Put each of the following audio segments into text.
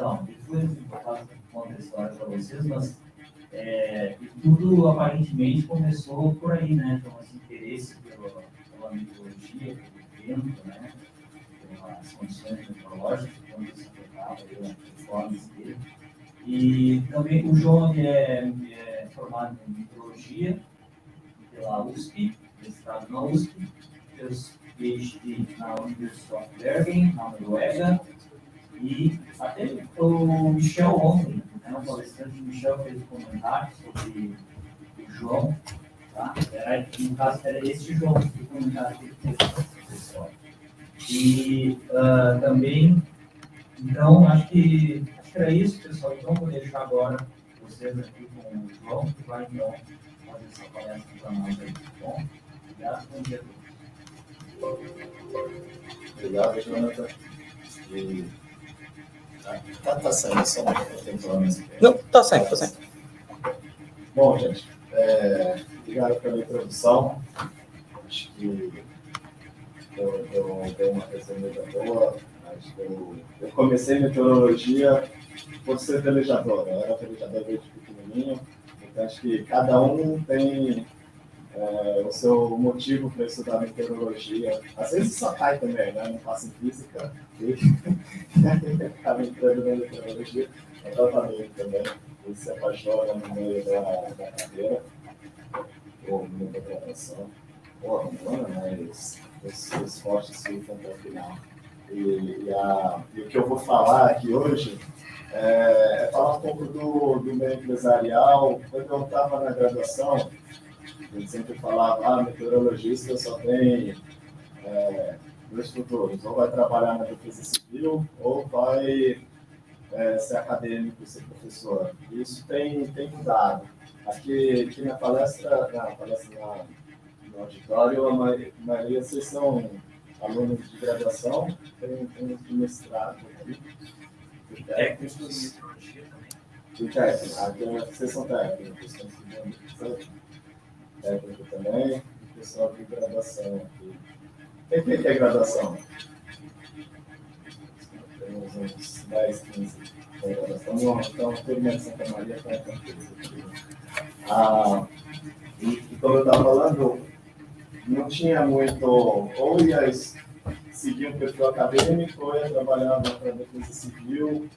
Então, depois eu conto a história para vocês, mas tudo aparentemente começou por aí, né? Então, esse interesse pela meteorologia, pelo vento, né? Pelas condições meteorológicas, quando isso afetava a performance dele. E também o João é formado em meteorologia pela USP, mestrado na USP, fez PhD na University of Bergen, na Noruega, e até o Michel ontem, né, o palestrante Michel fez um comentário sobre o João, tá? No caso era esse João, o comentário que ele fez pessoal. E também, então, acho que era isso, pessoal. Então, vou deixar agora vocês aqui com o João, que vai então fazer essa palestra para nós aí. Bom, obrigado, bom dia a todos. Obrigado, Jonathan. Tá saindo, só não tem problema. Não, tá saindo. Bom, gente, obrigado pela introdução. Acho que eu dei uma resumida boa. Acho que eu comecei meteorologia por ser velejador. Eu era velejador desde pequenininho. Então, acho que cada um tem o seu motivo para estudar meteorologia. Às vezes só cai também, né? Não passa em física. E acaba entrando na meteorologia. Exatamente também. E se apaixona no meio da carreira. Ou no meio da graduação. Ou abandona, mas os esforços ficam até o final. E o que eu vou falar aqui hoje é falar um pouco do meio empresarial. Quando eu estava na graduação, a gente sempre falava, meteorologista só tem dois futuros, ou vai trabalhar na defesa civil, ou vai ser acadêmico, ser professor. E isso tem mudado. Aqui na palestra, no auditório, a maioria vocês são alunos de graduação, tem uns de mestrado aqui. Técnicos de meteorologia também. De técnico, aqui vocês são técnicos, estão estudando técnico também, e pessoal de graduação aqui. Quem é graduação? Temos uns 10, 15 de graduação. Então, turma de Santa Maria está tranquilo. E como eu estava falando, não tinha muito, ou ia seguir um perfil acadêmico, ou ia trabalhar para a defesa civil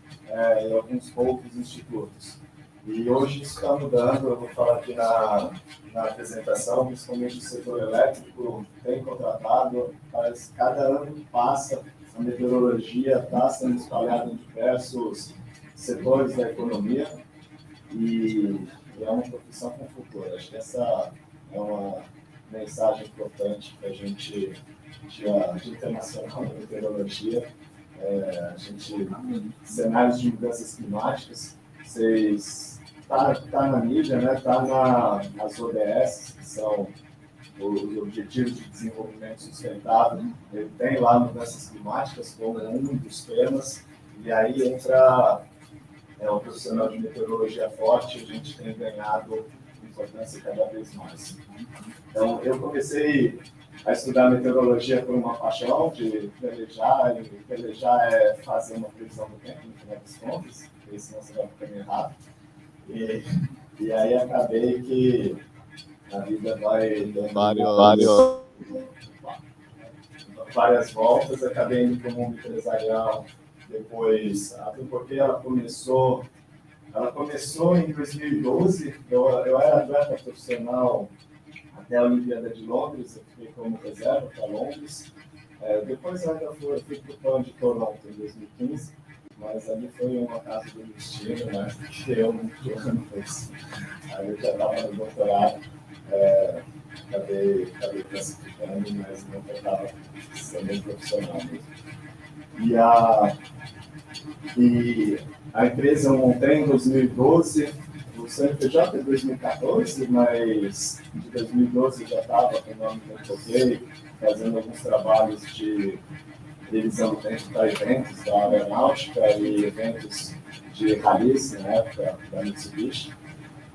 em alguns poucos institutos. E hoje isso está mudando, eu vou falar aqui na apresentação, principalmente o setor elétrico tem contratado, mas cada ano que passa, a meteorologia está sendo espalhada em diversos setores da economia e é uma profissão com futuro. Acho que essa é uma mensagem importante para a gente, de internacional na meteorologia. A gente, cenários de mudanças climáticas, vocês tá na mídia, né? Tá nas ODS, que são os Objetivos de Desenvolvimento Sustentável. Ele tem lá mudanças climáticas como um dos temas, e aí entra o profissional de meteorologia forte, a gente tem ganhado importância cada vez mais. Então, eu comecei a estudar meteorologia por uma paixão de velejar, e velejar é fazer uma previsão do tempo, no final das contas, porque senão você vai ficar errado. E aí acabei que a vida vai dando várias voltas, acabei indo para o mundo empresarial depois, até porque ela começou em 2012, eu era atleta profissional até a Olimpíada de Londres, eu fiquei como reserva para Londres. Depois eu ainda fui para o PAN de Toronto em 2015, mas ali foi uma casa do destino, né? Que eu não fiz. Aí eu já estava no doutorado, acabei classificando, mas não estava sendo profissional mesmo. E a empresa eu montei em 2012, o CNPJ é 2014, mas de 2012 eu já estava com o nome que eu toquei, fazendo alguns trabalhos de revisão do tempo para eventos da aeronáutica e eventos de rallies na época da Mitsubishi.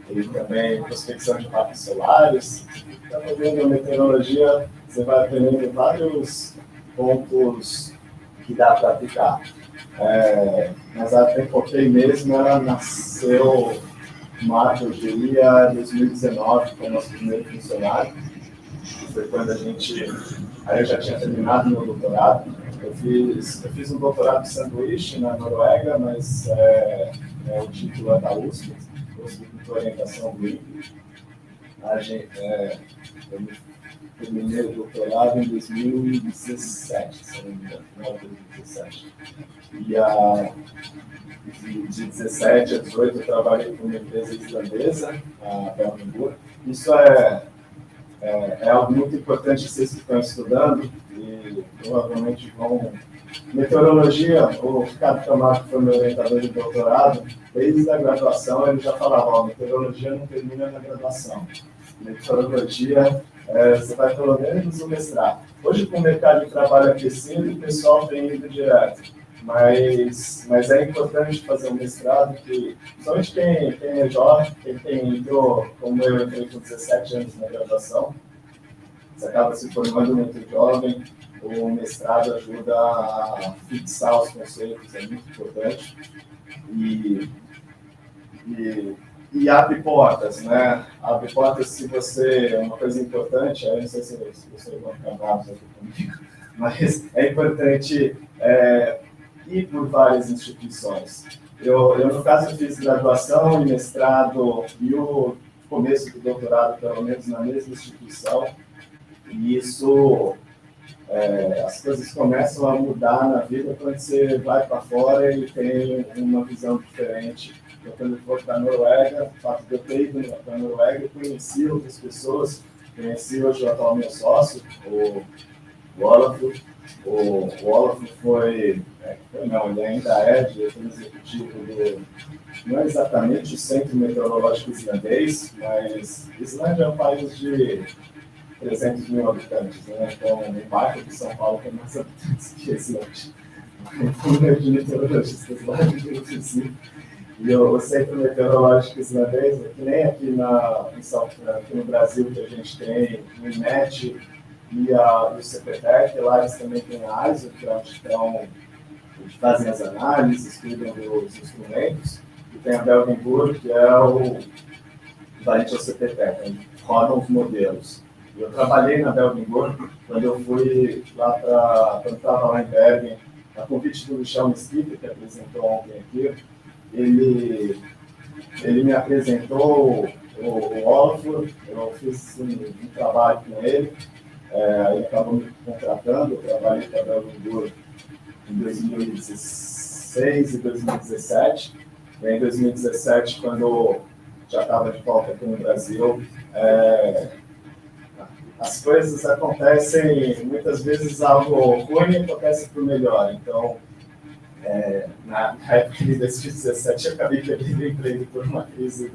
E também prospecção de parques solares. Está fazendo a meteorologia, você vai aprendendo vários pontos que dá para aplicar. Mas a Tempoquei mesmo, ela nasceu em março, eu diria, 2019, com o nosso primeiro funcionário. Foi quando aí eu já tinha terminado meu doutorado. Eu fiz um doutorado de sanduíche na Noruega, mas o título é da USP, de orientação do INPE. Eu terminei o doutorado em 2017, se não me engano, final de 2017. De 17 a 18 eu trabalhei com uma empresa islandesa, a Belmingor. Isso é algo muito importante que vocês estão estudando e provavelmente vão... Meteorologia, o Ricardo Camargo, que foi meu orientador de doutorado, desde a graduação ele já falava, meteorologia não termina na graduação. Meteorologia, você vai pelo menos no mestrado. Hoje, com o mercado de trabalho aquecido, o pessoal tem ido direto. Mas é importante fazer um mestrado que, somente quem é jovem, quem entrou, como eu entrei com 17 anos na graduação, você acaba se formando muito jovem, o mestrado ajuda a fixar os conceitos, é muito importante. E abre portas, né? Abre portas se você... Uma coisa importante, eu não sei se vocês vão ficar bravos aqui comigo, mas é importante ir por várias instituições. Eu, no caso, fiz graduação e mestrado e o começo do doutorado, pelo menos, na mesma instituição. E isso, as coisas começam a mudar na vida quando você vai para fora e tem uma visão diferente. Eu, quando eu fui para a Noruega, o fato de eu ter ido para a Noruega, eu conheci outras pessoas, conheci hoje o atual meu sócio, o Olaf. O Olaf ele ainda é diretor executivo não é exatamente o Centro Meteorológico Islandês, mas Islândia é um país de 300 mil habitantes, né? Então, um bairro de São Paulo tem mais habitantes que Islândia. Um número de meteorologistas lá de Brasília. E o Centro Meteorológico Islandês, que nem aqui no Brasil, que a gente tem o INMET e o CPTEC, lá eles também têm a AISO, que é onde fazem as análises, cuidam dos instrumentos, e tem a Belmingor, que é o equivalente ao CPTEC, onde rodam os modelos. Eu trabalhei na Belmingor quando eu fui lá quando estava lá em Bergen, a convite do Michel Mesquita, que apresentou ontem aqui. Ele me apresentou o Olafur, eu fiz um trabalho com ele, ele acabou me contratando, eu trabalhei com a Belmingor em 2016 e 2017. E em 2017, quando eu já estava de volta aqui no Brasil, as coisas acontecem, muitas vezes algo ruim acontece para o melhor. Então, na época de 2017, eu acabei perdendo emprego por uma crise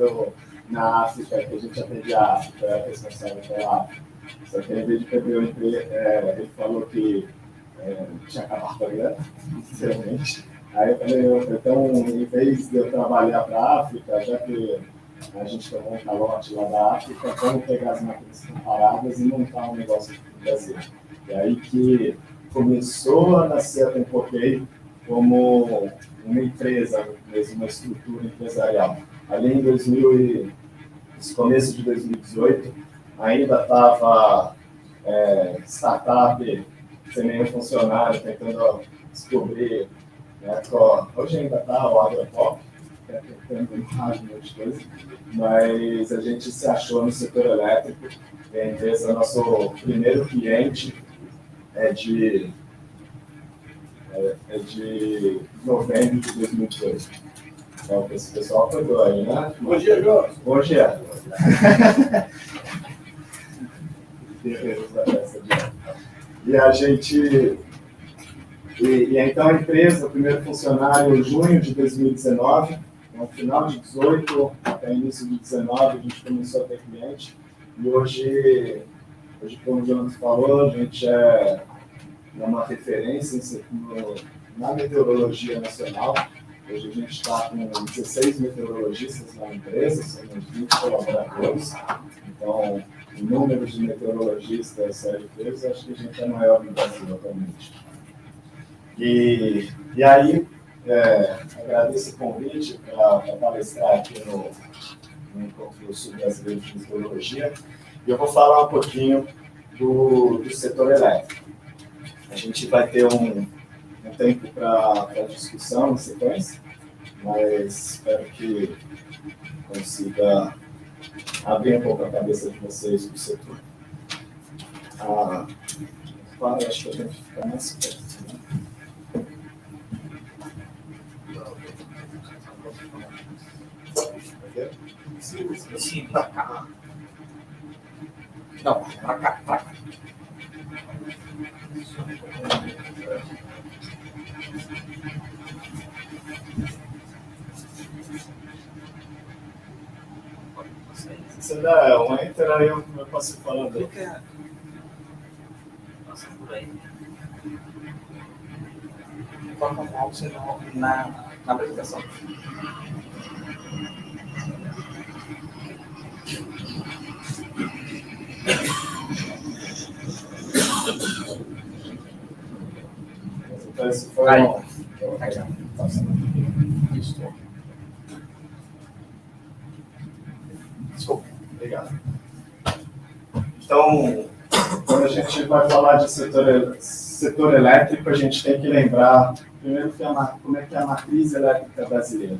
na África, que a gente atendia a África, era responsável pela África. Só que, em vez de perder o emprego, ele falou que tinha acabado a grana, sinceramente. Aí eu falei, então, em vez de eu trabalhar para a África, já que a gente tomou um calote lá da África, vamos pegar as máquinas comparadas e montar um negócio aqui no Brasil. E aí que começou a nascer a Tempoquei como uma empresa, mesmo uma estrutura empresarial. Ali no começo de 2018, ainda estava startup, sem nenhum funcionário, tentando descobrir, né, hoje ainda está o Agropop, tentando um monte de coisa, mas a gente se achou no setor elétrico, e a empresa, nosso primeiro cliente é de novembro de 2018. Então, esse pessoal acordou aí, né? Bom dia, Jorge. Bom dia. E a gente... E então a empresa, o primeiro funcionário, em junho de 2019, no final de 18 até início de 19, a gente começou a ter cliente. E hoje como o Jonas falou, a gente é uma referência na meteorologia nacional. Hoje a gente está com 16 meteorologistas na empresa, somos 20 colaboradores. Então, o número de meteorologistas CLTs, acho que a gente é maior no Brasil atualmente. E aí, agradeço o convite para palestrar aqui no Encontro Sul-Brasileiro de Meteorologia. E eu vou falar um pouquinho do setor elétrico. A gente vai ter um tempo para discussão em sequência, mas espero que consiga abrir um pouco a cabeça de vocês do setor. Acho que eu tenho que ficar mais perto, né? Sim, pra cá. Não, pra cá, pra cá. Se você der um enter, aí eu posso ir falando. Eu quero. Passa por aí. Coloca um mouse na apresentação. Então, esse foi Aí. Isso. Desculpa. Obrigado. Então, quando a gente vai falar de setor elétrico, a gente tem que lembrar, primeiro, como é que é a matriz elétrica brasileira.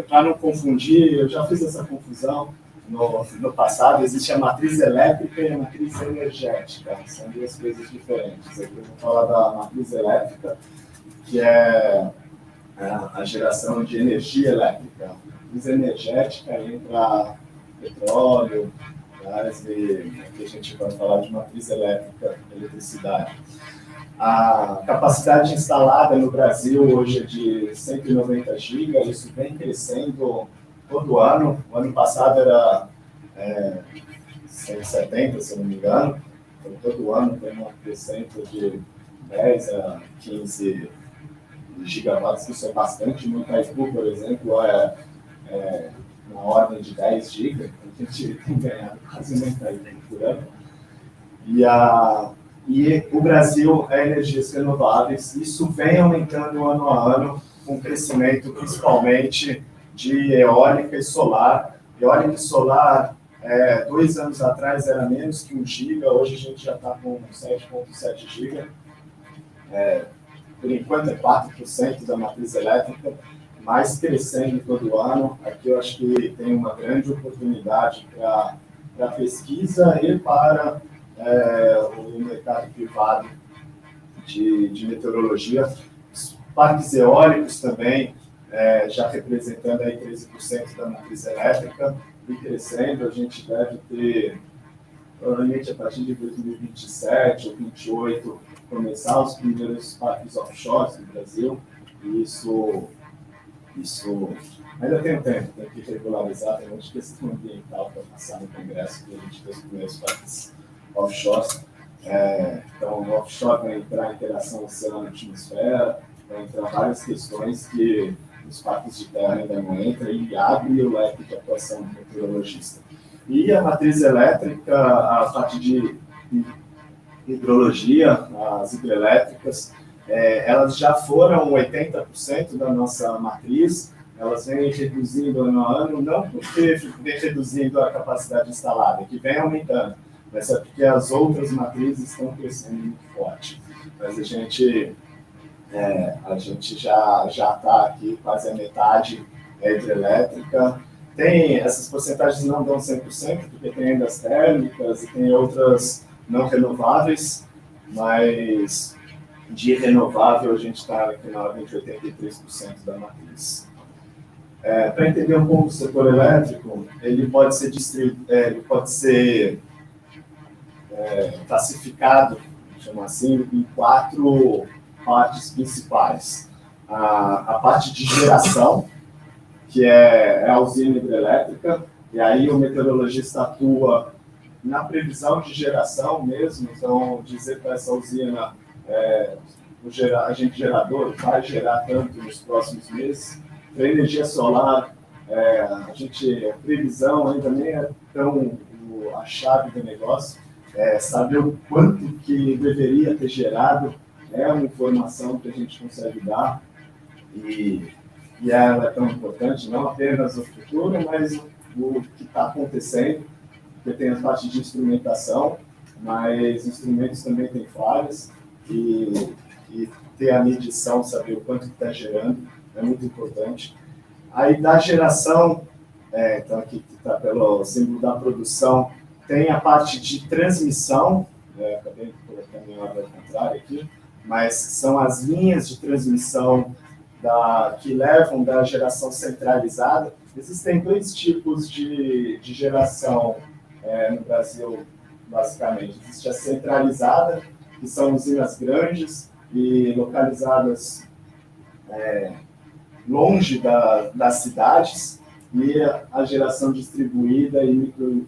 Para não confundir, eu já fiz essa confusão no passado, existe a matriz elétrica e a matriz energética, são duas coisas diferentes. Aqui eu vou falar da matriz elétrica, que é a geração de energia elétrica. A matriz energética entra petróleo, gás, e aqui a gente vai falar de matriz elétrica, eletricidade. A capacidade instalada no Brasil hoje é de 190 GB, isso vem crescendo todo ano. O ano passado era 170, se eu não me engano. Então, todo ano tem um crescimento de 10 a 15 gigawatts, isso é bastante. No Itaipu, por exemplo, na ordem de 10 GB. A gente tem ganhado quase um Itaipu por ano. E o Brasil é energias renováveis, isso vem aumentando ano a ano, com crescimento principalmente de eólica e solar. Eólica e solar, 2 anos atrás era menos que 1 giga, hoje a gente já está com 7,7 giga. Por enquanto é 4% da matriz elétrica, mas crescendo todo ano. Aqui eu acho que tem uma grande oportunidade para pesquisa e para o mercado privado de meteorologia. Os parques eólicos também, já representando aí 13% da matriz elétrica, e crescendo. A gente deve ter, provavelmente a partir de 2027 ou 2028, começar os primeiros parques offshore do Brasil, e isso ainda tem um tempo, tem que regularizar, tem muita questão ambiental para passar no Congresso, para a gente ter os primeiros parques offshore. Então, o offshore vai entrar interação oceano-atmosfera, vai entrar várias questões que os parques de terra ainda não entram, e abre o leque de atuação do meteorologista. E a matriz elétrica, a parte de hidrologia, as hidrelétricas, elas já foram 80% da nossa matriz, elas vêm reduzindo ano a ano, não porque vem reduzindo a capacidade instalada, que vem aumentando, mas é porque as outras matrizes estão crescendo muito forte. Mas a gente já está aqui, quase a metade é hidrelétrica. Essas porcentagens não dão 100%, porque tem ainda as térmicas e tem outras não renováveis, mas de renovável a gente está aqui na ordem de 83% da matriz. Para entender um pouco o setor elétrico, ele pode ser classificado, chama assim, em 4 partes principais. A parte de geração, que é a usina hidrelétrica, e aí o meteorologista atua na previsão de geração mesmo, então dizer para essa usina, o agente gerador vai gerar tanto nos próximos meses. Para a energia solar, a previsão ainda nem é tão a chave do negócio, saber o quanto que deveria ter gerado é uma informação que a gente consegue dar. e ela é tão importante, não apenas o futuro, mas o que está acontecendo, porque tem a parte de instrumentação, mas instrumentos também têm falhas, e ter a medição, saber o quanto está gerando, é muito importante. Aí da geração, então aqui está pelo símbolo da produção, tem a parte de transmissão, acabei de colocar a minha ordem contrária aqui, mas são as linhas de transmissão que levam da geração centralizada. Existem dois tipos de geração no Brasil, basicamente. Existe a centralizada, que são usinas grandes e localizadas longe das cidades, e a geração distribuída e micro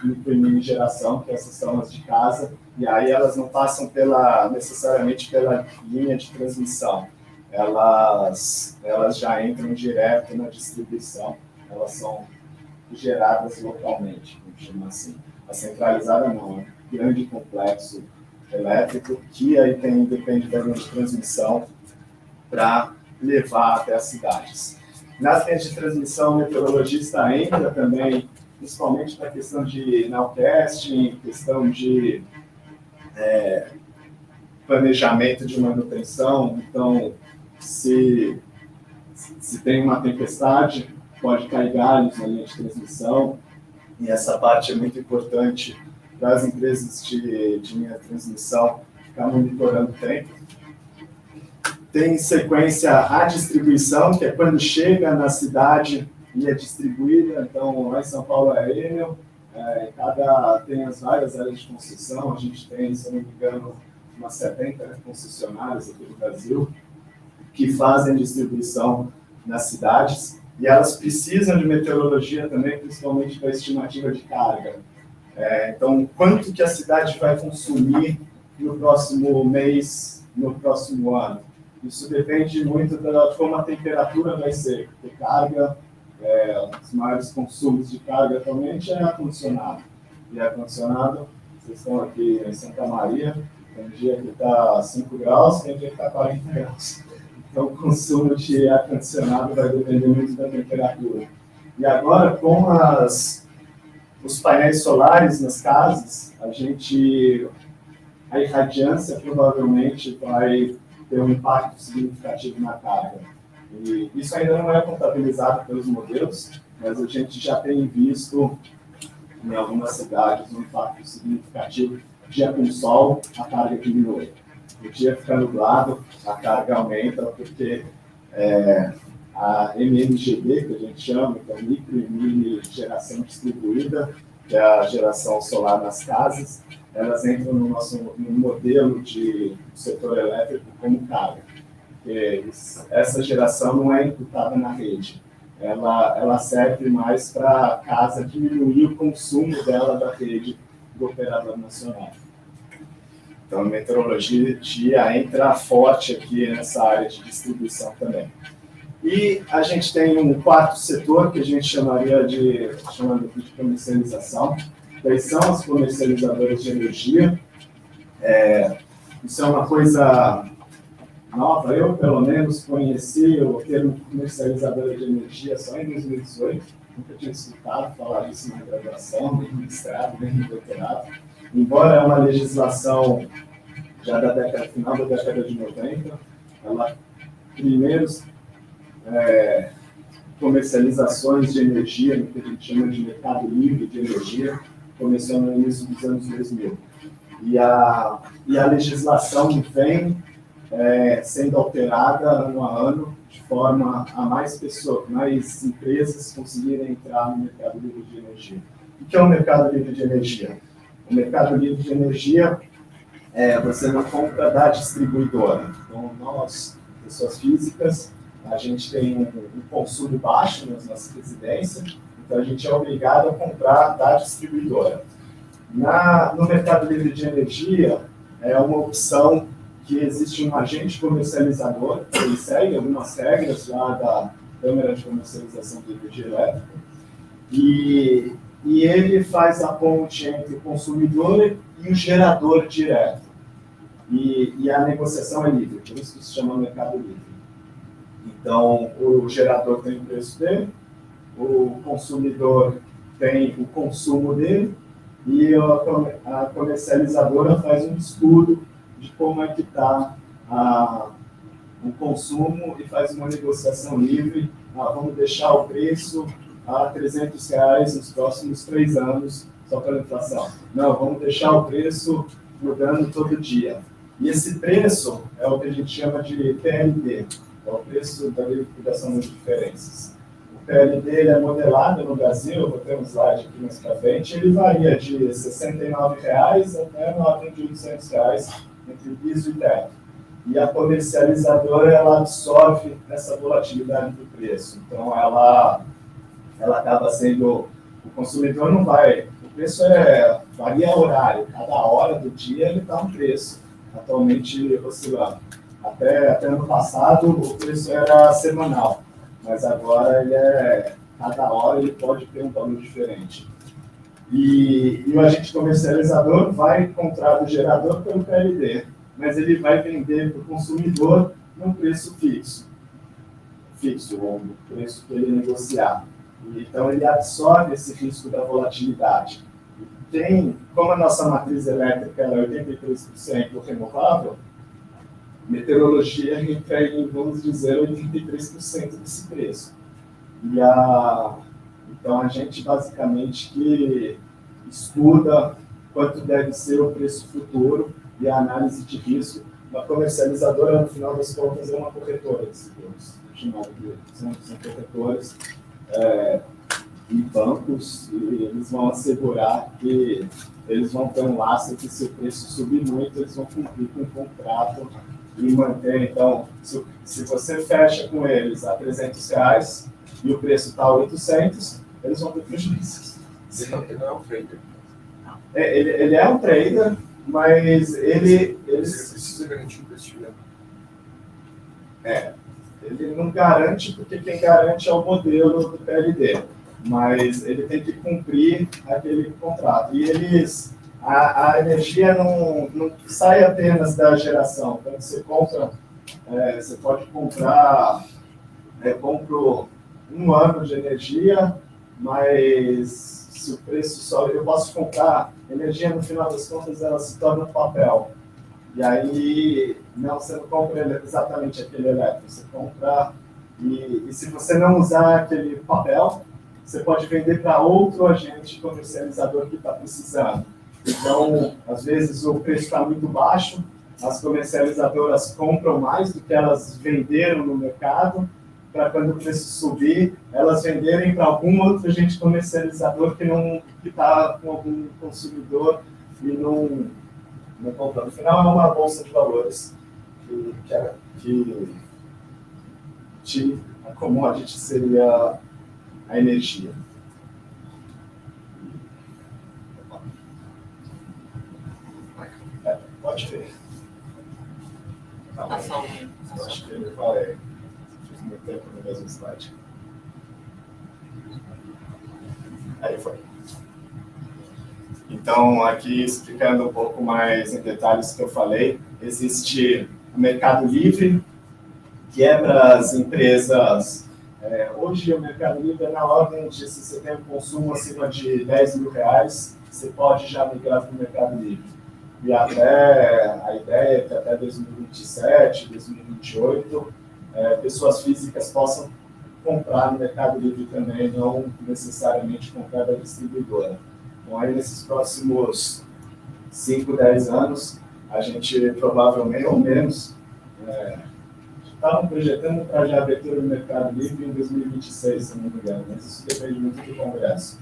e mini geração, que essas são as de casa, e aí elas não passam necessariamente pela linha de transmissão. Elas já entram direto na distribuição, elas são geradas localmente, vamos chamar assim. A centralizada não, é um grande complexo elétrico que aí depende da linha de transmissão para levar até as cidades. Nas linhas de transmissão, o meteorologista entra também, principalmente para a questão de nowcasting, questão de planejamento de manutenção. Então, se tem uma tempestade, pode cair galhos na linha de transmissão, e essa parte é muito importante para as empresas de linha de transmissão ficar monitorando o tempo. Tem em sequência a distribuição, que é quando chega na cidade e é distribuída. Então, lá em São Paulo é Enel, tem as várias áreas de concessão. A gente tem, se eu não me engano, umas 70 concessionárias aqui no Brasil que fazem distribuição nas cidades, e elas precisam de meteorologia também, principalmente para a estimativa de carga. Então, quanto que a cidade vai consumir no próximo mês, no próximo ano? Isso depende muito de como a temperatura vai ser, porque carga, os maiores consumos de carga atualmente é ar-condicionado. E ar-condicionado, vocês estão aqui em Santa Maria, tem dia que está 5 graus, tem dia que está 40 graus. Então, o consumo de ar-condicionado vai depender muito da temperatura. E agora, com os painéis solares nas casas, a irradiância provavelmente vai ter um impacto significativo na carga. E isso ainda não é contabilizado pelos modelos, mas a gente já tem visto em algumas cidades um impacto significativo. Dia com sol, a carga diminui. O dia fica nublado, a carga aumenta, porque a MMGD, que a gente chama, então micro e mini geração distribuída, que é a geração solar nas casas, elas entram no nosso modelo de setor elétrico como carga. Porque essa geração não é imputada na rede. Ela serve mais para a casa diminuir o consumo dela da rede do operador nacional. Então, a meteorologia entra forte aqui nessa área de distribuição também. E a gente tem um quarto setor que a gente chamaria de comercialização. Daí são as comercializadoras de energia. Isso é uma coisa nova. Eu, pelo menos, conheci o termo comercializadora de energia só em 2018. Nunca tinha escutado falar disso na graduação, nem no mestrado, nem no doutorado. Embora é uma legislação já final da década de 90, ela primeiros comercializações de energia, no que a gente chama de mercado livre de energia, começou no início dos anos 2000. E a legislação vem sendo alterada ano a ano, de forma a mais empresas conseguirem entrar no mercado livre de energia. O que é o mercado livre de energia? O mercado livre de energia você não compra da distribuidora. Então, nós, pessoas físicas, a gente tem um consumo baixo nas nossas residências, então a gente é obrigado a comprar da distribuidora. No mercado livre de energia, é uma opção que existe um agente comercializador, ele segue algumas regras lá da Câmara de Comercialização de Energia Elétrica, e ele faz a ponte entre o consumidor e o gerador direto. E a negociação é livre, por isso que se chama mercado livre. Então, o gerador tem o preço dele, o consumidor tem o consumo dele, e a comercializadora faz um estudo de como é que está o consumo e faz uma negociação livre. Vamos deixar o preço a R$300 nos próximos 3 anos, só pela inflação. Não, vamos deixar o preço mudando todo dia. E esse preço é o que a gente chama de PLD, é o preço da liquidação das diferenças. O PLD ele é modelado no Brasil, vou ter um slide aqui mais para frente, ele varia de R$ 69,00 até R$ 9.800 entre piso e teto. E a comercializadora ela absorve essa volatilidade do preço. Então, ela acaba sendo... O consumidor não vai... O preço varia horário. Cada hora do dia ele está um preço. Atualmente oscilando. Até ano passado o preço era semanal. Mas agora cada hora ele pode ter um valor diferente. E o agente comercializador vai comprar do gerador pelo PLD. Mas ele vai vender para o consumidor num preço fixo, ou o preço que ele negociar. Então, ele absorve esse risco da volatilidade. Como a nossa matriz elétrica é 83% renovável, meteorologia entrega em, vamos dizer, 83% desse preço. Então, a gente basicamente que estuda quanto deve ser o preço futuro e a análise de risco. A comercializadora, no final das contas, é uma corretora de seguros. São corretores e bancos, e eles vão assegurar que eles vão ter um lastro que, se o preço subir muito, eles vão cumprir com o contrato e manter. Então, se você fecha com eles a R$300 e o preço está a 800, eles vão ter prejuízos. Ele não é um trader. Ele é um trader, mas ele precisa garantir o preço de venda. Ele não garante, porque quem garante é o modelo do PLD, mas ele tem que cumprir aquele contrato. E a energia não sai apenas da geração. Quando você compra, você pode comprar, compro 1 ano de energia, mas se o preço sobe, eu posso comprar energia, no final das contas, ela se torna um papel. E aí, você não compra exatamente aquele elétrico, você compra, e se você não usar aquele papel, você pode vender para outro agente comercializador que está precisando. Então, às vezes, o preço está muito baixo, as comercializadoras compram mais do que elas venderam no mercado, para quando o preço subir, elas venderem para algum outro agente comercializador que está com algum consumidor e não compra. No final, é uma bolsa de valores que a commodity seria a energia. Pode ver. Eu acho que ele vai... Fiz muito tempo no mesmo slide. Aí foi. Então, aqui explicando um pouco mais em detalhes que eu falei, existe o Mercado Livre, que é para as empresas. Hoje, o Mercado Livre é na ordem de, se você tem um consumo acima de R$10.000, você pode já migrar para o Mercado Livre. E a ideia é que até 2027, 2028, pessoas físicas possam comprar no Mercado Livre também, não necessariamente comprar da distribuidora. Então, aí, nesses próximos 5, 10 anos, a gente provavelmente, ou menos, estavam projetando para já abertura do Mercado Livre em 2026, se não me engano, mas isso depende muito do Congresso.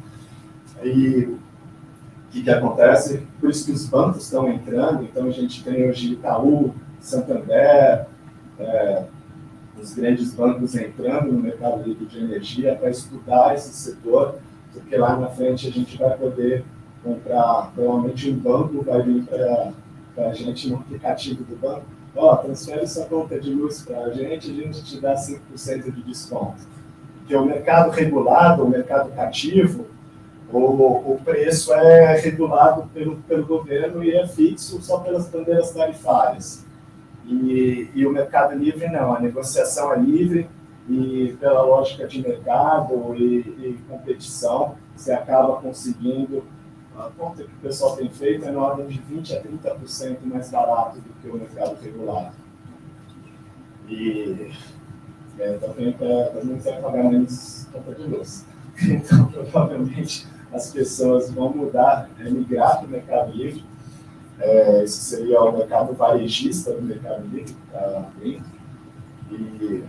E o que acontece? Por isso que os bancos estão entrando. Então, a gente tem hoje Itaú, Santander, os grandes bancos entrando no Mercado Livre de energia para estudar esse setor, porque lá na frente a gente vai poder comprar, provavelmente um banco vai vir para a gente no aplicativo do banco, transfere sua conta de luz para a gente te dá 5% de desconto. Porque o mercado regulado, o mercado cativo, o preço é regulado pelo governo e é fixo só pelas bandeiras tarifárias. E o Mercado Livre não, a negociação é livre, e pela lógica de mercado e competição, você acaba conseguindo, a conta que o pessoal tem feito é na ordem de 20% a 30% mais barato do que o mercado regulado. E também não quer pagar menos conta de luz. Então, provavelmente, as pessoas vão migrar para o Mercado Livre. Esse seria o mercado varejista do Mercado Livre que está abrindo. E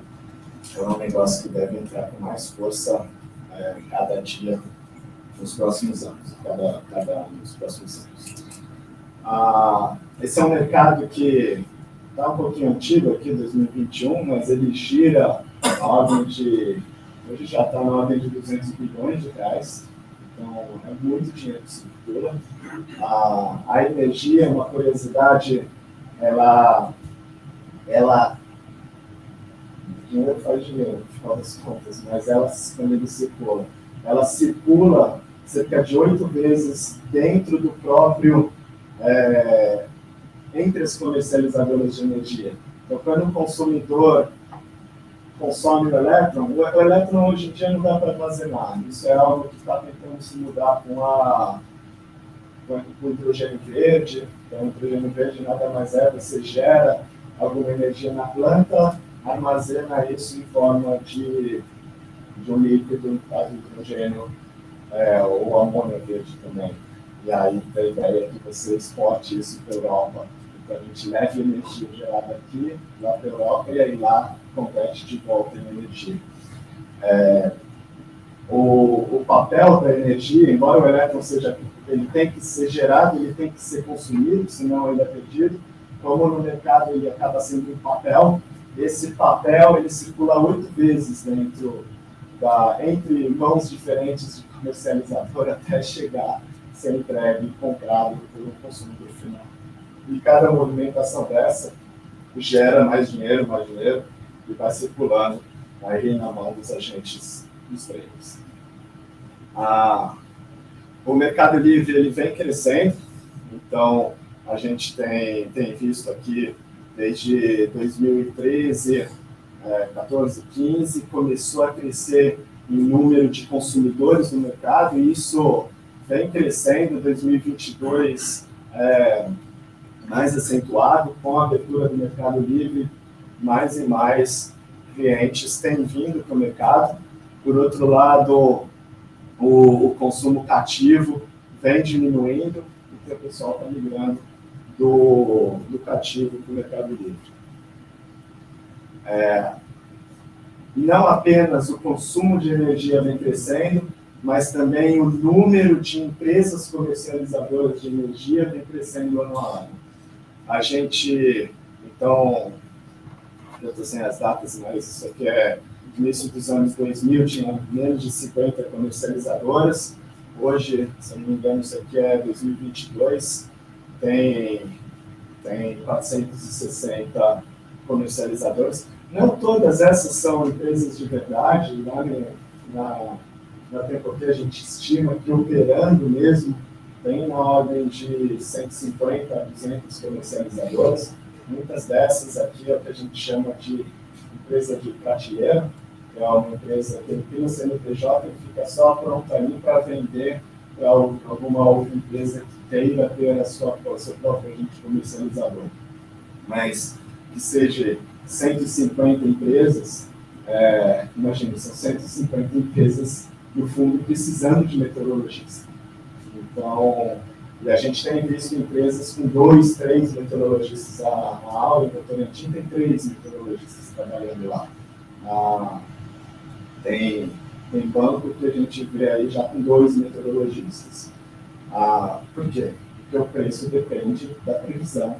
é um negócio que deve entrar com mais força cada dia nos próximos anos, cada ano nos próximos anos. Esse é um mercado que está um pouquinho antigo aqui, 2021, mas ele gira a ordem de... Hoje já está na ordem de 200 bilhões de reais, então é muito dinheiro que circula. A energia, uma curiosidade, dinheiro faz dinheiro, no final das contas, mas quando ele circula, ela circula cerca de 8 vezes dentro do próprio, entre as comercializadoras de energia. Então, quando o consumidor consome o elétron hoje em dia não dá para armazenar. Isso é algo que está tentando se mudar com o hidrogênio verde. Então, o hidrogênio verde nada mais você gera alguma energia na planta, armazena isso em forma de um líquido, no caso do hidrogênio, ou amônia verde também. E aí a ideia é que você exporte isso para a Europa. Então a gente leva energia gerada aqui, lá para a Europa, e aí lá converte de volta em energia. O papel da energia, embora o elétron ele tem que ser gerado, ele tem que ser consumido, senão ele é perdido. Como no mercado ele acaba sendo um papel, esse papel ele circula 8 vezes entre mãos diferentes de comercializador até chegar, ser entregue e comprado pelo consumidor final. E cada movimentação dessa gera mais dinheiro, e vai circulando aí na mão dos agentes dos traders. O Mercado Livre ele vem crescendo, então a gente tem visto aqui desde 2013, 14, 15, começou a crescer em número de consumidores no mercado, e isso vem crescendo em 2022, mais acentuado, com a abertura do Mercado Livre, mais e mais clientes têm vindo para o mercado. Por outro lado, o consumo cativo vem diminuindo, porque o pessoal está migrando do cativo para o Mercado Livre. Não apenas o consumo de energia vem crescendo, mas também o número de empresas comercializadoras de energia vem crescendo ano a ano. A gente, então, eu estou sem as datas, mas isso aqui no início dos anos 2000, tinha menos de 50 comercializadoras. Hoje, se eu não me engano, isso aqui é 2022, tem 460 comercializadoras. Não todas essas são empresas de verdade, na Tempo que a gente estima que operando mesmo tem na ordem de 150 a 200 comercializadoras. Muitas dessas aqui é o que a gente chama de empresa de prateleira, que é uma empresa que tem o CNPJ e fica só pronta ali para vender para alguma outra empresa que queira ter o seu próprio agente comercializador. Mas que seja 150 empresas, imagina, são 150 empresas no fundo precisando de meteorologista. Então, e a gente tem visto empresas com 2, 3 meteorologistas. A Aura, em Votorantim, tem 3 meteorologistas trabalhando lá. Tem banco que a gente vê aí já com 2 meteorologistas. Por quê? Porque o preço depende da previsão.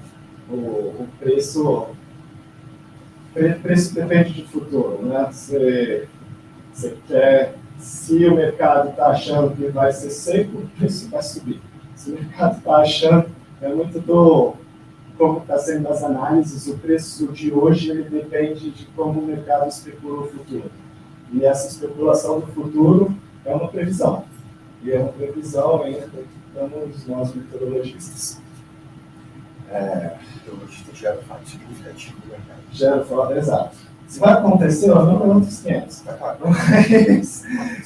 O preço depende de futuro, né? Você quer, se o mercado está achando que vai ser seco, o preço vai subir. Se o mercado está achando, é muito como está sendo as análises, o preço de hoje ele depende de como o mercado especula o futuro. E essa especulação do futuro é uma previsão. E é uma previsão ainda que estamos nós meteorologistas. Hoje gera fato significativo do mercado. Gera fato, exato. Se vai acontecer ou não, é outros 500.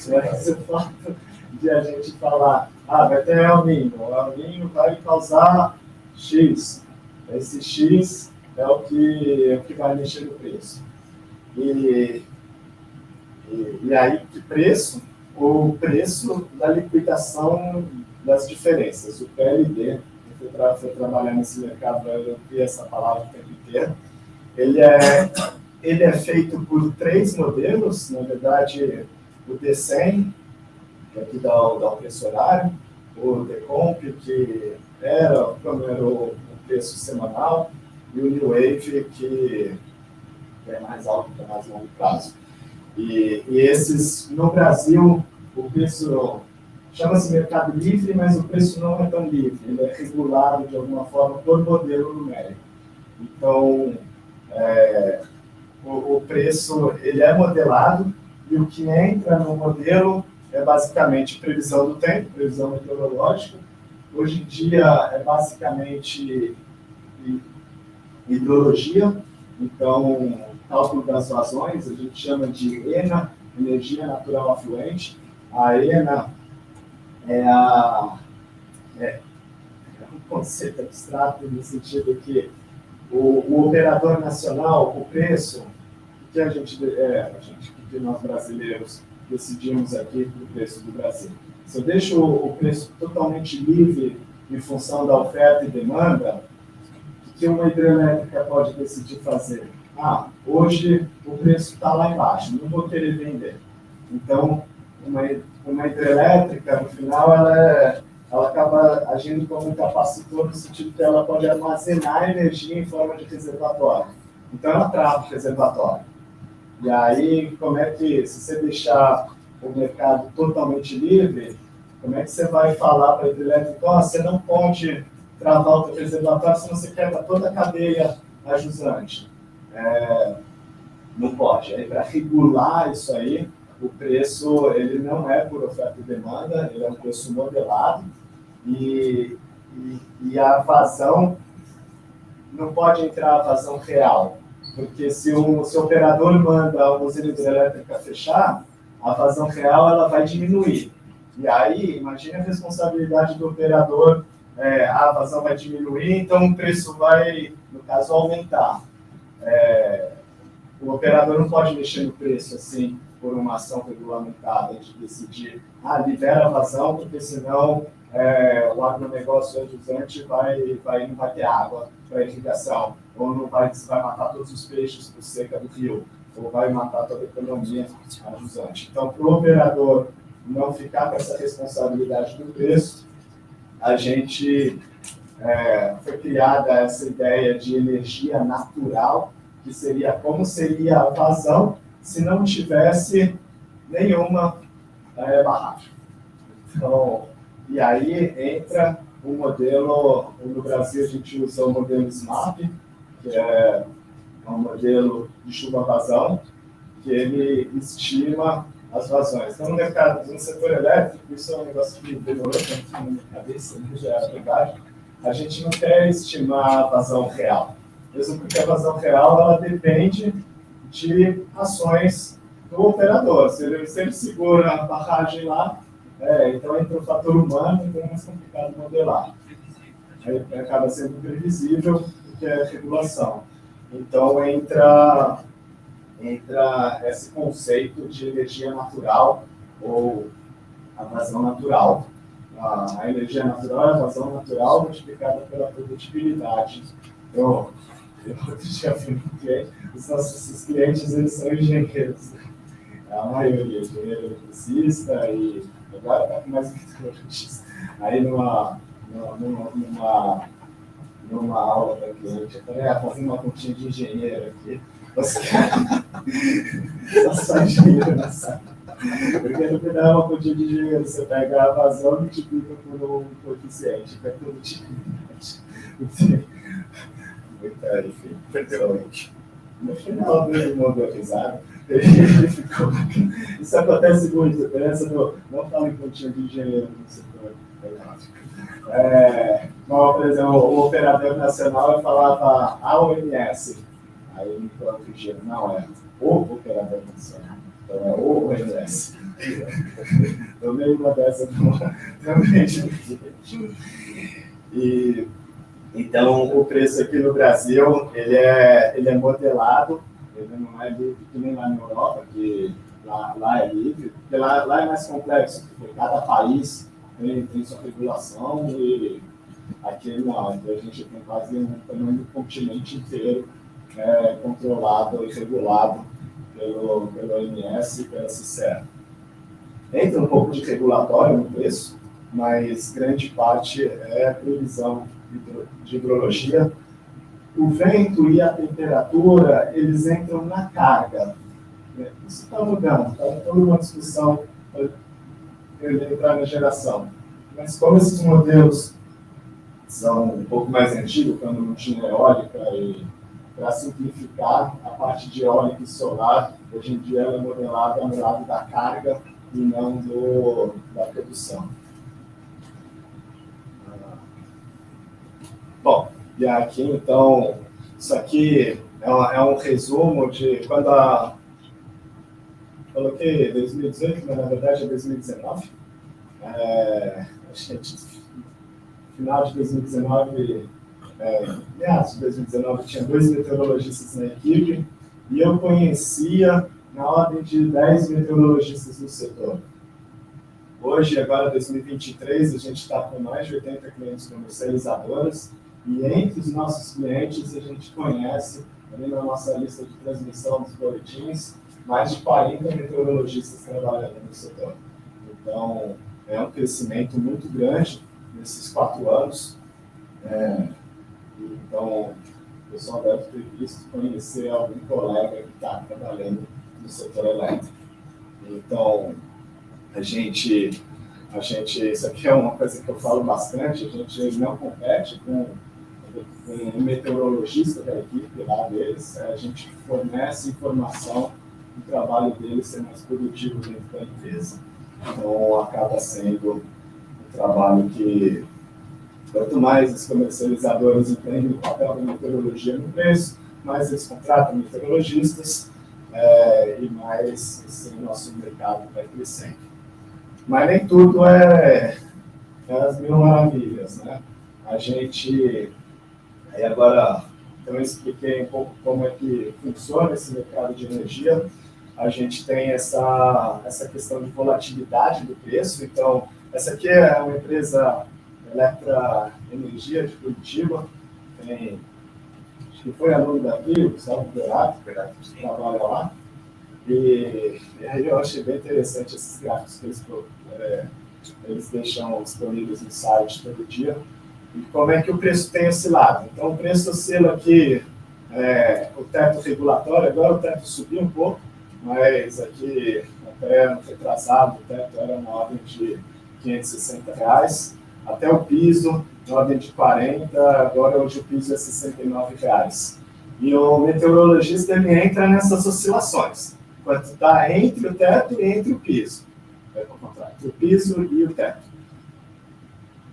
Mas o fato de a gente falar, vai ter El Niño, o El Niño vai causar X. Esse X é o que vai mexer no preço. E aí, que preço? O preço da liquidação das diferenças. O PLD, eu fui trabalhar nesse mercado, eu vi essa palavra o tempo inteiro. Ele é feito por 3 modelos, na verdade, o D100, que aqui dá o preço horário, o Decomp, que era o preço semanal, e o New Wave, que é mais alto para mais longo prazo. E esses, no Brasil, o preço chama-se mercado livre, mas o preço não é tão livre, ele é regulado de alguma forma por modelo numérico. Então, o preço ele é modelado e o que entra no modelo é basicamente previsão do tempo, previsão meteorológica. Hoje em dia é basicamente hidrologia, então cálculo das vazões, a gente chama de ENA, energia natural afluente. A ENA é um conceito abstrato no sentido que o operador nacional, o preço, que que nós brasileiros decidimos aqui para o preço do Brasil. Se eu deixo o preço totalmente livre em função da oferta e demanda, o que uma hidrelétrica pode decidir fazer? Hoje o preço está lá embaixo, não vou querer vender. Então, uma hidrelétrica, no final, ela acaba agindo como um capacitor no sentido que ela pode armazenar energia em forma de reservatório. Então, ela trava o reservatório. E aí, como é que, se você deixar o mercado totalmente livre, como é que você vai falar para a hidrelétrica, você não pode travar o reservatório, senão você quebra toda a cadeia ajusante. Não pode. Aí, para regular isso aí, o preço ele não é por oferta e demanda, ele é um preço modelado e a vazão não pode entrar a vazão real, porque se o operador manda a usina hidrelétrica fechar, a vazão real ela vai diminuir. E aí, imagine a responsabilidade do operador, a vazão vai diminuir, então o preço vai, no caso, aumentar. O operador não pode mexer no preço assim, por uma ação regulamentada de decidir, libera a vazão, porque senão o agronegócio ajusante não vai ter água para irrigação, ou não vai matar todos os peixes por seca do rio, ou vai matar toda a economia ajusante. Então, para o operador não ficar com essa responsabilidade do preço, a gente foi criada essa ideia de energia natural, que seria como seria a vazão se não tivesse nenhuma barragem. Então, e aí entra o modelo, no Brasil a gente usa o modelo SMAP, que é um modelo de chuva-vazão, que ele estima as vazões. Então, no setor elétrico, isso é um negócio que demorou tanto na minha cabeça, já é verdade, a gente não quer estimar a vazão real. Mesmo porque a vazão real ela depende de ações do operador. Se ele segura a barragem lá, então entra o fator humano, então é mais complicado modelar. Aí acaba sendo previsível, porque é regulação. Então entra esse conceito de energia natural ou a vazão natural. A energia natural é a vazão natural multiplicada pela produtibilidade. Eu já fui com cliente, os nossos clientes eles são engenheiros. A maioria é engenheiro eletricista e agora está com mais meteorologista. Aí numa aula para cliente, eu falei, fazendo uma continha de engenheiro aqui. Você só engenheiro nessa. Porque no final é uma continha de engenheiro, você pega a vazão e multiplica por um coeficiente, que é produtividade. Enfim, perdeu. No final do mundo risado, ele ficou. Isso acontece muito, não falo em continha de engenheiro no setor elétrico. Por exemplo, o operador nacional falava AOMS, aí ele me corrigiu, não é o operador nacional. Então é o ONS. Tomei uma dessa também. E então o preço aqui no Brasil ele é modelado, ele não é livre que nem lá na Europa, que lá é livre, porque lá é mais complexo, porque cada país tem sua regulação e aqui não, então a gente tem quase um tamanho do continente inteiro controlado e regulado pelo OMS e pela CICER. Entra um pouco de regulatório no preço, mas grande parte é previsão de hidrologia. O vento e a temperatura, eles entram na carga. Isso está mudando, está toda uma discussão para entrar na geração. Mas como esses modelos são um pouco mais antigos, quando não tinha eólica, e para simplificar a parte de eólica e solar, hoje em dia ela é modelada no lado da carga e não da produção. Bom, e aqui então, isso aqui é um resumo de quando coloquei 2018, mas na verdade é 2019. Final de 2019, meados de 2019, tinha 2 meteorologistas na equipe e eu conhecia na ordem de 10 meteorologistas no setor. Hoje, agora 2023, a gente está com mais de 80 clientes comercializadores e entre os nossos clientes a gente conhece, ali na nossa lista de transmissão dos boletins, mais de 40 meteorologistas trabalhando no setor. Então, é um crescimento muito grande nesses 4 anos. Então, o pessoal deve ter visto, conhecer algum colega que está trabalhando no setor elétrico. Então, a gente, isso aqui é uma coisa que eu falo bastante, a gente não compete com um meteorologista da equipe lá deles, a gente fornece informação para o trabalho deles ser mais produtivo dentro da empresa. Então, acaba sendo um trabalho que, quanto mais os comercializadores entendem o papel da meteorologia no preço, mais eles contratam meteorologistas e mais assim, o nosso mercado vai crescendo. Mas nem tudo é as mil maravilhas, né? A gente, aí agora, então eu expliquei um pouco como é que funciona esse mercado de energia. A gente tem essa questão de volatilidade do preço. Então, essa aqui é uma empresa Eletra Energia de Curitiba, acho que foi aluno daqui, o Gustavo Berato, que trabalha lá. E aí eu achei bem interessante esses gráficos que eles deixam disponíveis no site todo dia. E como é que o preço tem oscilado? Então, o preço oscila aqui, o teto regulatório, agora o teto subiu um pouco, mas aqui, até ano retrasado, o teto era na ordem de R$560, até o piso, na ordem de 40, agora hoje o piso é R$69. E o meteorologista ele entra nessas oscilações, quando está entre o teto e entre o piso. Entre o piso e o teto.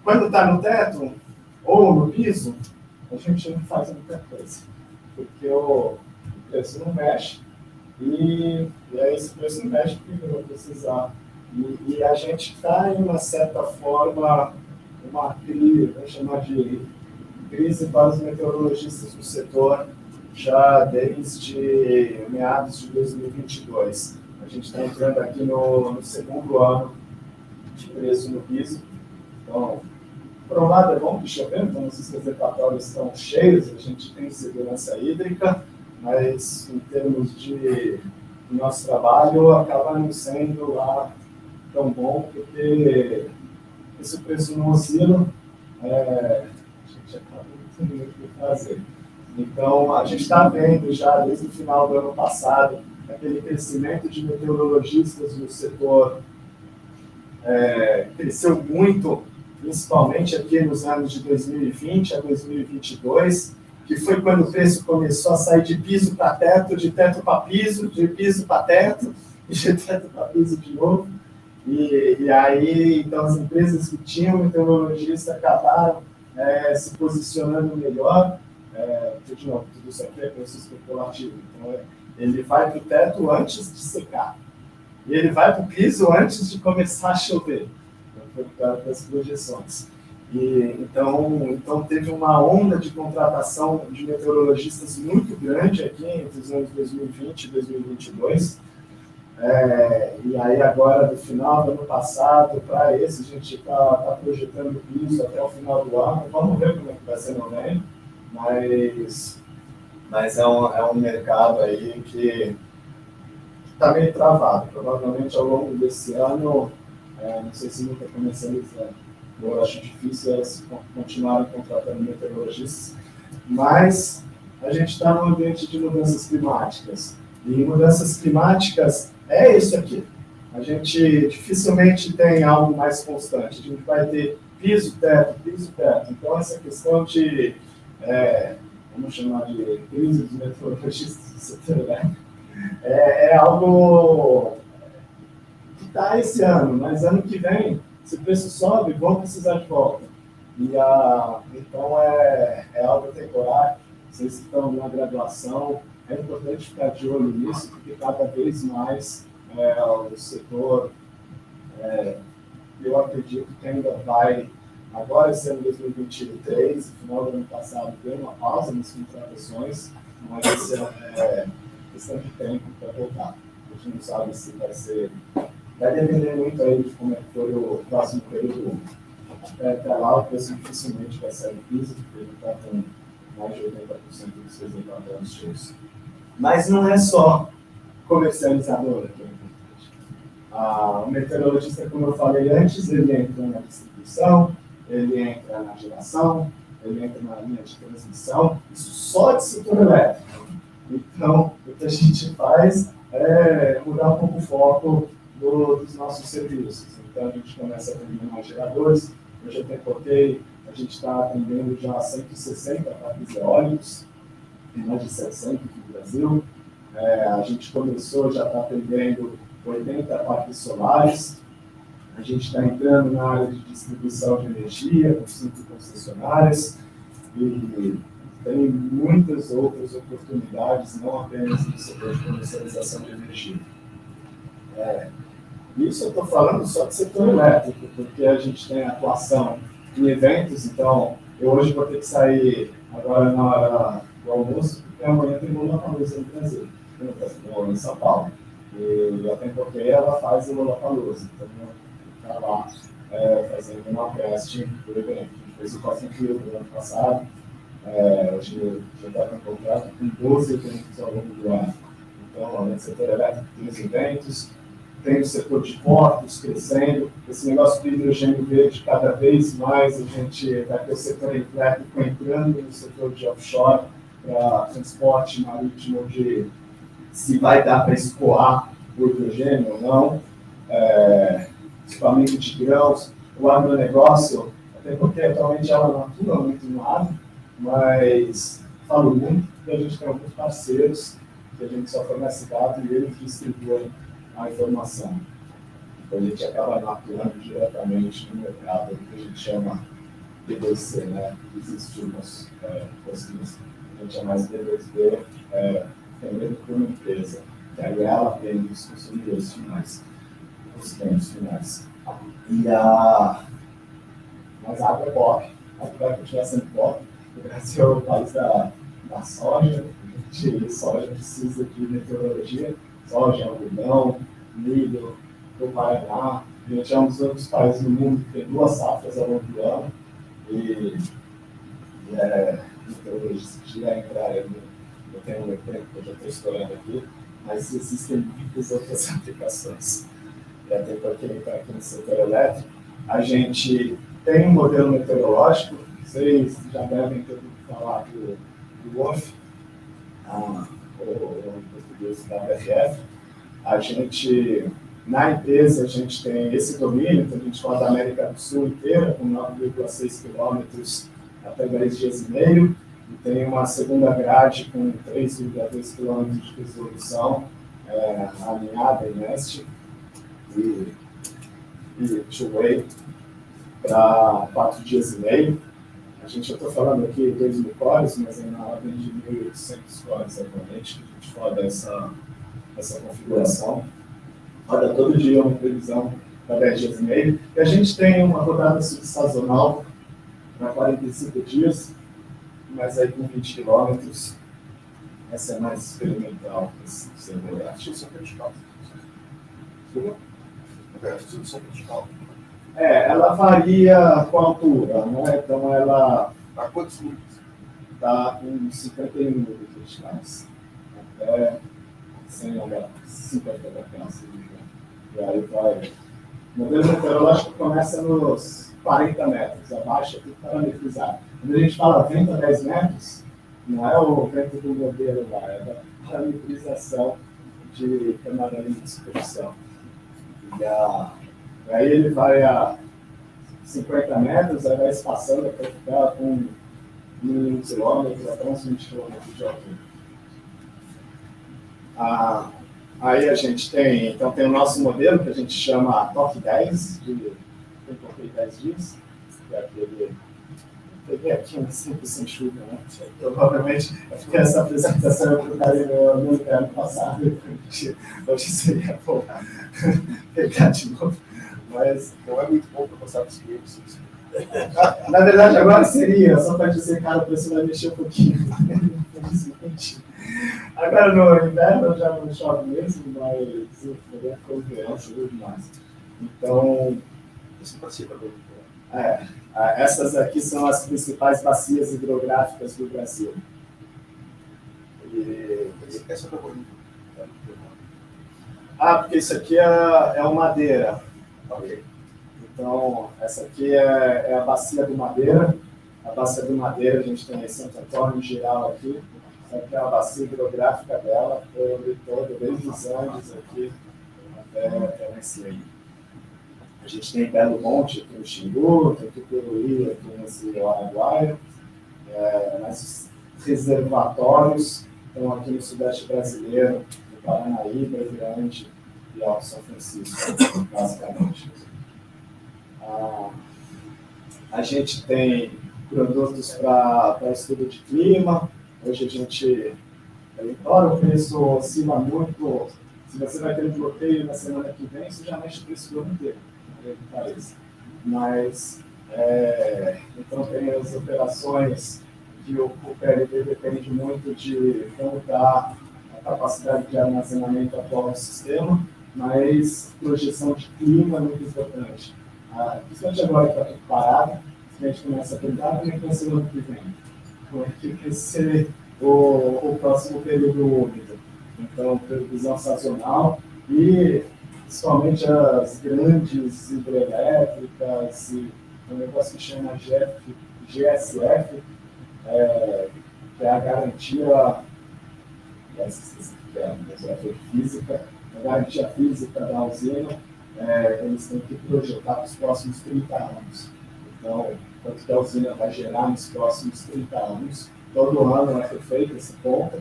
Quando está no teto ou no piso, a gente não faz muita coisa, porque o preço não mexe, e aí esse preço não mexe porque não vai precisar. E a gente está, em uma certa forma, uma crise, vamos chamar de crise para os meteorologistas do setor, já desde meados de 2022. A gente está entrando aqui no segundo ano de preço no piso. Então, por um lado é bom que chovendo, então os reservatórios estão cheios, a gente tem segurança hídrica, mas em termos de nosso trabalho, acaba não sendo lá tão bom, porque esse preço não oscila, a gente acaba não tendo muito o que fazer. Então, a gente está vendo já desde o final do ano passado aquele crescimento de meteorologistas no setor cresceu muito, principalmente aqui nos anos de 2020 a 2022, que foi quando o preço começou a sair de piso para teto, de teto para piso, de piso para teto, e de teto para piso de novo. E aí, então, as empresas que tinham meteorologista acabaram se posicionando melhor. De novo, tudo isso aqui é preço especulativo. Então, ele vai para o teto antes de secar. E ele vai para o piso antes de começar a chover. Foi para as projeções. Então teve uma onda de contratação de meteorologistas muito grande aqui entre os anos 2020 e 2022. E aí agora, do final do ano passado para esse, a gente está projetando isso até o final do ano. Vamos ver como é que vai ser novembro, mas é um mercado aí que está meio travado. Provavelmente ao longo desse ano, não sei se nunca comercializando. Eu acho difícil elas continuarem contratando meteorologistas, mas a gente está num ambiente de mudanças climáticas. E mudanças climáticas é isso aqui. A gente dificilmente tem algo mais constante. A gente vai ter piso, teto. Então, essa questão de, vamos chamar de crise dos meteorologistas do setor elétrico, é algo que está esse ano, mas ano que vem, se o preço sobe, vão precisar de volta. Então, é algo temporário. Vocês que estão na graduação, é importante ficar de olho nisso, porque cada vez mais o setor, eu acredito que ainda vai, agora esse ano 2023, no final do ano passado, deu uma pausa nas contratações, mas esse é questão de tempo para voltar. A gente não sabe se vai ser. Vai depender muito aí de como é que foi o próximo período. Até lá, o preço dificilmente vai sair do piso, porque ele está com mais de 80% dos seus anos cheios. Mas não é só comercializador aqui. O meteorologista, como eu falei antes, ele entra na distribuição, ele entra na geração, ele entra na linha de transmissão, isso só de setor elétrico. Então, o que a gente faz é mudar um pouco o foco dos nossos serviços. Então, a gente começa atendendo mais geradores. Eu já coloquei, a gente está atendendo já 160 parques eólicos, tem mais de 700 no Brasil. A gente começou, já está atendendo 80 parques solares. A gente está entrando na área de distribuição de energia, com 5 concessionárias. E tem muitas outras oportunidades, não apenas no setor de comercialização de energia. Isso eu estou falando só do setor elétrico, porque a gente tem atuação em eventos, então eu hoje vou ter que sair agora na hora do almoço, porque amanhã tem Lollapalooza no Brasil, em São Paulo. E a Tempoquei, ela faz o Lollapalooza, então eu vou ficar lá fazendo uma casting do evento. A gente fez o Coffee Field no ano passado, hoje já está com contrato com 12 eventos ao longo do ano. Então, além do setor elétrico, tem os eventos, tem o setor de portos crescendo, esse negócio do hidrogênio verde, cada vez mais a gente vai ter o setor elétrico entrando no setor de offshore, para transporte marítimo, de se vai dar para escoar o hidrogênio ou não, escoamento de grãos, o agronegócio, até porque atualmente ela não atua muito no agro, mas falo muito, porque a gente tem alguns parceiros que a gente só fornece dados e eles distribuem a informação. Então a gente acaba atuando diretamente no mercado, que a gente chama B2C, né? Business to Customers. A gente é mais B2B, vendendo para uma empresa, que aí ela vende os consumidores finais, os clientes finais. Mas a água é pop, a água vai continuar sendo pop. O Brasil é o país da soja, soja precisa de meteorologia, soja, algodão, milho, do Paraná. A gente é um dos outros países do mundo que tem 2 safras ao longo do ano. Meteorologia entrar, eu tenho um tempo que eu já estou explorando aqui, mas existem muitas outras aplicações. E até porque está aqui no setor elétrico, a gente tem um modelo meteorológico, vocês já devem ter ouvido falar do WOF, o português da BFF. A gente, na empresa, a gente tem esse domínio, então a gente fala da América do Sul inteira, com 9,6 quilômetros até 10 dias e meio, e tem uma segunda grade com 3,2 quilômetros de resolução alinhada em leste e two-way para 4 dias e meio. A eu estou falando aqui 2.000 cores, mas é na ordem de 1.800 cores atualmente, que a gente roda essa configuração. Roda todo dia uma previsão para 10 dias e meio. E a gente tem uma rodada subsazonal para 45 dias, mas aí com 20 quilômetros. Essa é mais experimental, esse servidor. Distribuição vertical. Distribuição vertical. Ela varia com a altura, né? Então ela A quantos minutos? está com 51 minutos verticais. Até 50 km. E aí vai. O modelo meteorológico começa nos 40 metros, abaixo é tudo parametrizado. Quando a gente fala vento a 10 metros, não é o vento do modelo lá, é da parametrização de camarote superficial. E aí ele vai a 50 metros, aí vai espaçando até ficar com 1 quilômetro, até uns 20 quilômetros de altura. Aí a gente tem, então tem o nosso modelo que a gente chama Top 10, de 10 dias, que é aquele. Peguei aqui, mas sempre sem chuva, né? Provavelmente, porque essa apresentação eu preparei no inverno passado, hoje seria bom pegar de novo. Mas não é muito bom para passar dos clientes. Na verdade, agora seria, só para dizer, cara, o preço vai mexer um pouquinho. Agora no inverno já não chove mesmo, mas o verão choveu demais. Então, Isso participa do. essas aqui são as principais bacias hidrográficas do Brasil. E Essa é a bonita. porque isso aqui é o Madeira. Ok. Então, essa aqui é a bacia do Madeira. A bacia do Madeira, a gente tem em Santo Antônio, em geral aqui. Essa aqui é a bacia hidrográfica dela, desde os Andes aqui até nesse aí. A gente tem Belo Monte, aqui no Xingu, tem Tucuruí, aqui nesse Araguaia. Mas os reservatórios estão aqui no Sudeste brasileiro, no Paranaíba, Grande e Alto São Francisco, basicamente. A gente tem produtos para estudo de clima. Hoje a gente, embora o preço oscila muito, se você vai ter um bloqueio na semana que vem, isso já mexe o preço do ano inteiro, mas, então tem as operações que o PLD depende muito de como está a capacidade de armazenamento atual do sistema, mas projeção de clima é muito importante. Principalmente agora que está tudo parado, a gente começa a perguntar como é que vai ser o ano que vem. Como é que vai ser o próximo período úmido. Então, previsão sazonal e principalmente as grandes hidrelétricas e um negócio que chama GSF, que é a garantia, que é a física, a garantia física da usina. Eles têm que projetar para os próximos 30 anos. Então, quanto que a usina vai gerar nos próximos 30 anos. Todo ano vai ser feita essa conta,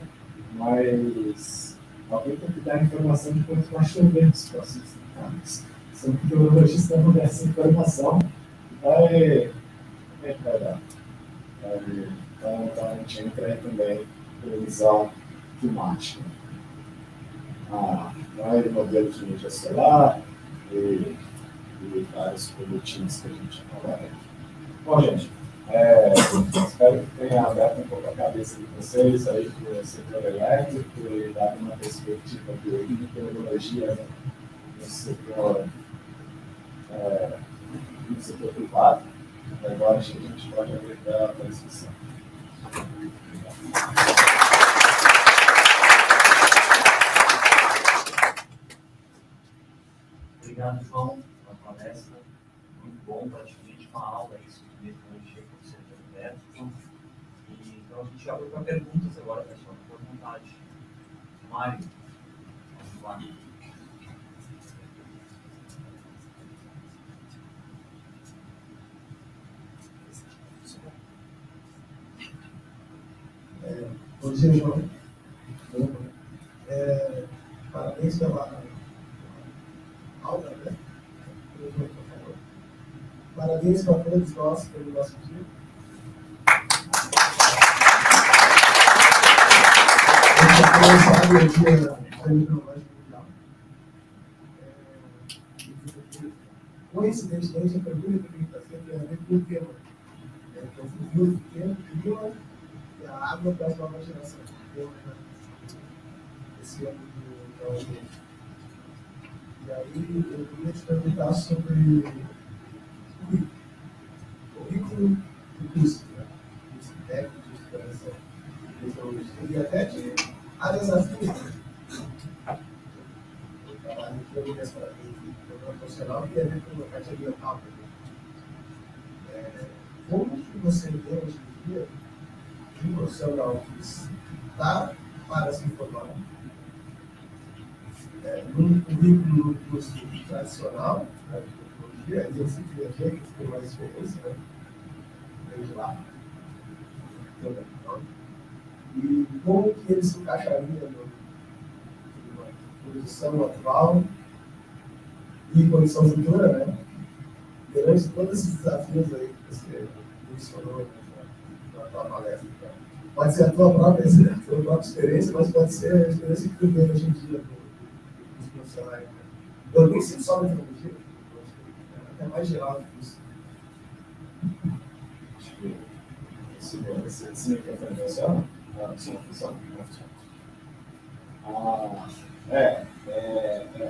mas alguém tem que dar a informação de quanto vai chover nos próximos 30 anos. Se o meteorologista não der essa informação, vai dar. Então, a gente entra aí também em previsão climática. Modelo de energia solar e vários produtinhos que a gente trabalha aqui. Bom, gente, espero que tenha aberto um pouco a cabeça de vocês aí para o setor elétrico e dado uma perspectiva de meteorologia no setor privado. Agora acho que a gente pode abrir para a discussão. Obrigado, João, pela palestra. Muito bom, praticamente uma aula isso de meteorologia com o setor elétrico. Então a gente abre para perguntas agora, pessoal, por vontade. Mário, vamos lá. Bom dia, João. Parabéns pela aula, né? Parabéns para todos nós pelo nosso dia. metodologia tecnológica mundial. Coincidentemente, a primeira alimentação tem a ver com o tema. Que é o futuro pequeno, clima e a água para as novas gerações. Esse ano do ambiente. E aí, eu queria te perguntar sobre currículo e curso, né? Curso técnico de exploração de tecnologia e até de áreas afins. Eu trabalho em programa profissional e a ver com a categoria ambiental. Como que você vê hoje em dia um profissional que está para se formar num currículo do curso tradicional, né, de tecnologia, exercício de energia, que tem mais experiência, né? Desde lá. E como que ele se encaixaria na posição atual e condição futura, né? Perante todos esses desafios aí que você mencionou na tua palestra. Pode ser a tua própria experiência, mas pode ser a experiência que tu vê hoje em dia dos profissionais. Eu nem sei só na tecnologia, é mais geral que isso. Acho que esse microfone funciona? Sim, funciona. É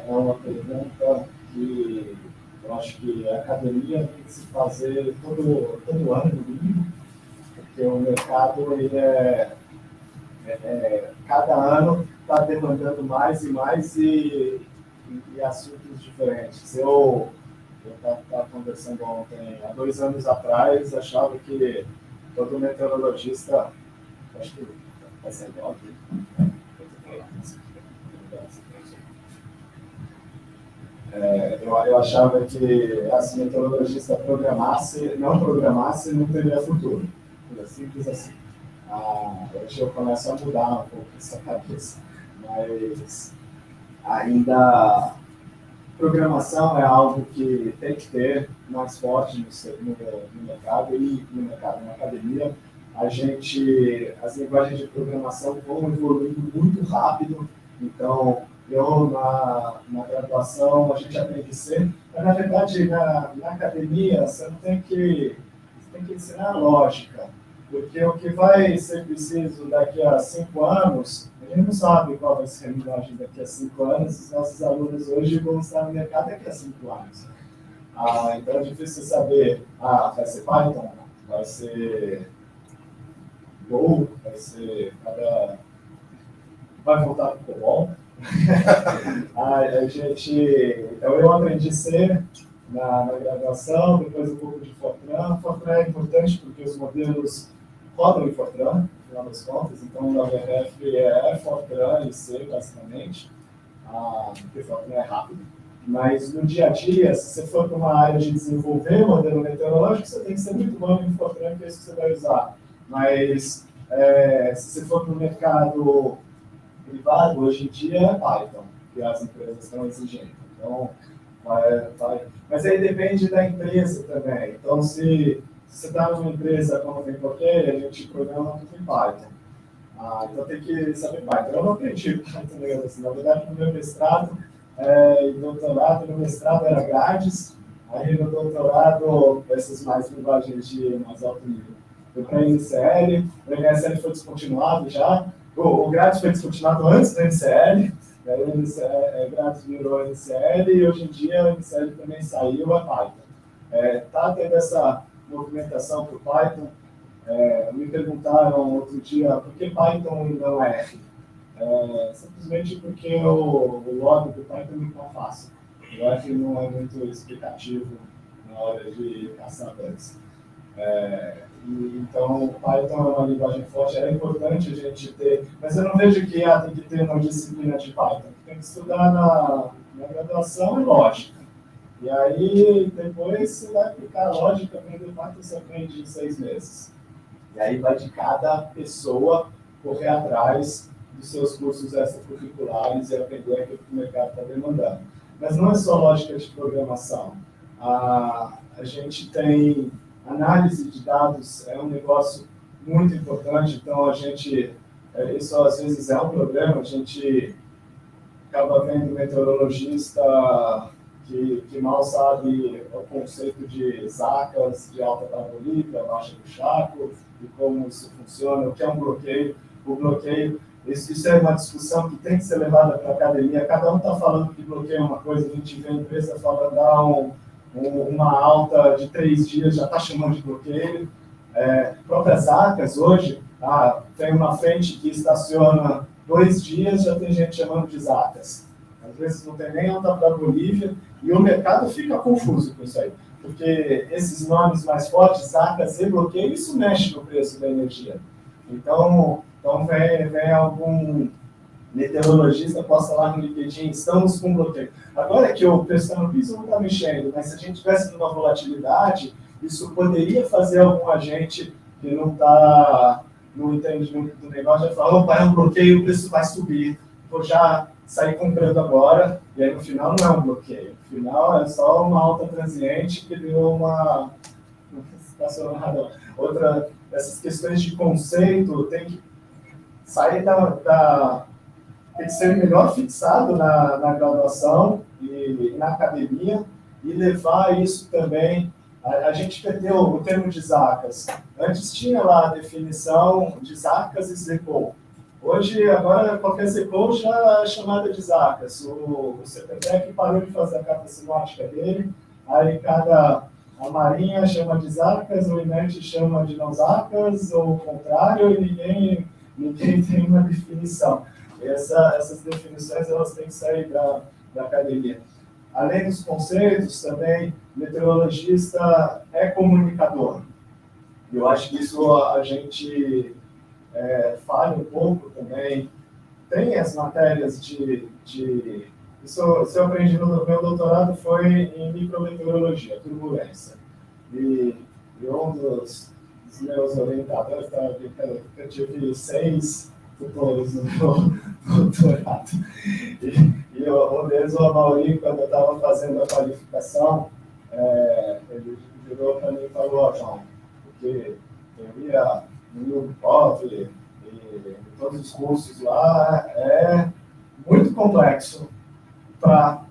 uma pergunta que eu acho que a academia tem que se fazer todo ano, no mínimo, porque o mercado, cada ano está demandando mais e mais e assuntos diferentes. Eu estava conversando ontem, há 2 anos atrás, achava que todo meteorologista, acho que vai ser igual aqui, eu achava que se meteorologista não programasse, não teria futuro. É simples assim. Hoje eu começo a mudar um pouco essa cabeça, mas ainda programação é algo que tem que ter mais forte no mercado e na academia. As linguagens de programação vão evoluindo muito rápido, então na graduação a gente aprende C, mas na verdade na academia você tem que ensinar lógica, porque o que vai ser preciso daqui a 5 anos, a gente não sabe qual vai ser a linguagem daqui a 5 anos, os nossos alunos hoje vão estar no mercado daqui a 5 anos. Então é difícil saber, vai ser Python, vai ser Go, vai voltar para o COBOL. Então eu aprendi C na graduação, depois um pouco de Fortran. Fortran é importante porque os modelos rodam em Fortran, no final das contas, então na WRF é Fortran e C, basicamente, porque Fortran é rápido. Mas no dia a dia, se você for para uma área de desenvolver modelo meteorológico, você tem que ser muito bom em Fortran, que é isso que você vai usar. Mas se você for para o mercado privado, hoje em dia é Python, que as empresas estão exigindo. Então, mas aí depende da empresa também. Então, se você está numa empresa como tem qualquer, a gente programa tudo em Python. Então tem que saber Python. Eu não aprendi Python, assim, na verdade, no meu mestrado e doutorado, no mestrado era grades, aí no doutorado, essas mais linguagens de mais alto nível. Foi para a NCL, o NCL foi descontinuado já, o Grátis foi descontinuado antes do NCL, daí o Grátis virou NCL e hoje em dia o NCL também saiu a Python. Tá tendo essa movimentação para o Python. Me perguntaram outro dia por que Python e não R? Simplesmente porque o log do Python é muito mais fácil. O R não é muito explicativo na hora de caçar bugs. Então, o Python é uma linguagem forte, é importante a gente ter, mas eu não vejo que tem que ter uma disciplina de Python. Tem que estudar na graduação e lógica. E aí, depois, você vai aplicar a lógica, aprender Python, você aprende em 6 meses. E aí vai de cada pessoa correr atrás dos seus cursos extracurriculares e aprender aquilo que o mercado está demandando. Mas não é só lógica de programação. A gente tem análise de dados, é um negócio muito importante, então a gente isso às vezes é um problema, a gente acaba vendo meteorologista que mal sabe o conceito de zacas, de alta parabólica, baixa do chaco, e como isso funciona, o que é um bloqueio. O bloqueio, isso é uma discussão que tem que ser levada para a academia. Cada um está falando que bloqueio é uma coisa, a gente vê a empresa falando, uma alta de 3 dias, já está chamando de bloqueio. Próprias zacas hoje, tem uma frente que estaciona 2 dias, já tem gente chamando de zacas. Às vezes não tem nem alta para a Bolívia, e o mercado fica confuso com isso aí, porque esses nomes mais fortes, zacas e bloqueio, isso mexe no preço da energia. Então vem algum meteorologista, posta lá no LinkedIn, estamos com bloqueio. Agora que o preço está no piso, não está mexendo, mas se a gente tivesse numa volatilidade, isso poderia fazer algum agente que não entende muito do negócio, já falar, opa, é um bloqueio, o preço vai subir, vou já sair comprando agora, e aí no final não é um bloqueio, no final é só uma alta transiente que deu uma estacionada. Outra, essas questões de conceito tem que sair tem que ser melhor fixado na graduação e na academia, e levar isso também. A gente perdeu o termo de zacas. Antes tinha lá a definição de zacas e ZECOL. Hoje, agora, qualquer ZECOL já é chamada de zacas. O CPTEC parou de fazer a carta sinótica dele, aí a Marinha chama de zacas, o INET chama de não zacas, ou o contrário, e ninguém tem uma definição. Essas definições elas têm que sair da academia. Além dos conceitos, também, meteorologista é comunicador. Eu acho que isso a gente falha um pouco também. Tem as matérias isso eu aprendi no meu doutorado, foi em micrometeorologia, turbulência. E um dos meus orientadores estava brincando que eu tive 6 tutores no meu doutorado. E um deles, o Amaury, quando eu estava fazendo a qualificação, ele virou para mim e falou, João, porque teoria no UPOV e todos os cursos lá é muito complexo para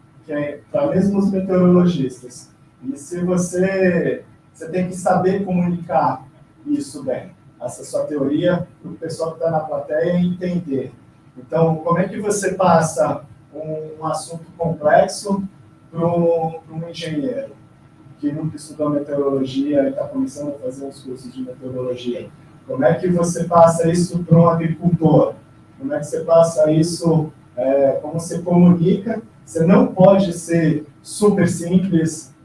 mesmo os meteorologistas. E se você tem que saber comunicar isso bem, essa sua teoria, para o pessoal que está na plateia entender. Então, como é que você passa um assunto complexo para um engenheiro que nunca estudou meteorologia e está começando a fazer uns cursos de meteorologia? Como é que você passa isso para um agricultor? Como é que você passa isso, como você comunica? Você não pode ser super simples,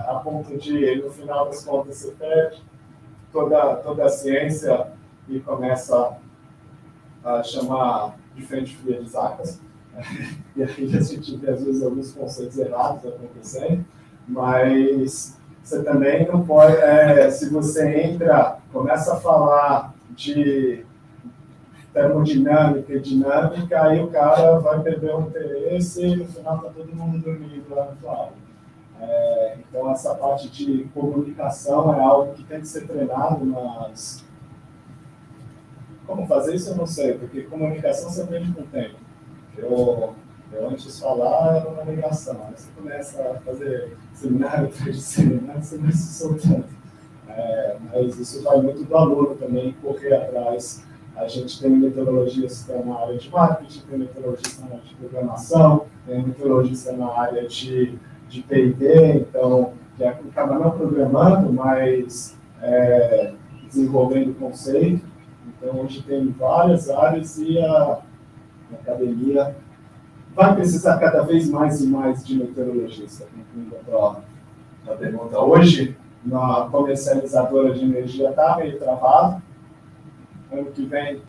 a ponto de, no final das contas, você perde toda a ciência e começa a chamar de frente fria de zacas. E aí a gente vê, às vezes, alguns conceitos errados acontecendo, mas você também não pode, se você começa a falar de termodinâmica e dinâmica, aí o cara vai perder o interesse e no final está todo mundo dormindo lá no aula. Então, essa parte de comunicação é algo que tem que ser treinado nas... Como fazer isso eu não sei, porque comunicação você aprende com o tempo. Eu antes de falar era uma ligação, aí você começa a fazer seminário atrás de seminário, você vai se soltando. Mas isso vai muito do aluno também, correr atrás. A gente tem meteorologista na área de marketing, tem meteorologista na área de programação, tem meteorologista na área de P&D, então, que acaba não programando, mas desenvolvendo conceito. Então, hoje tem várias áreas e a academia vai precisar cada vez mais e mais de meteorologista. Concluindo a pergunta. Hoje, na comercializadora de energia está meio travado. Ano que vem,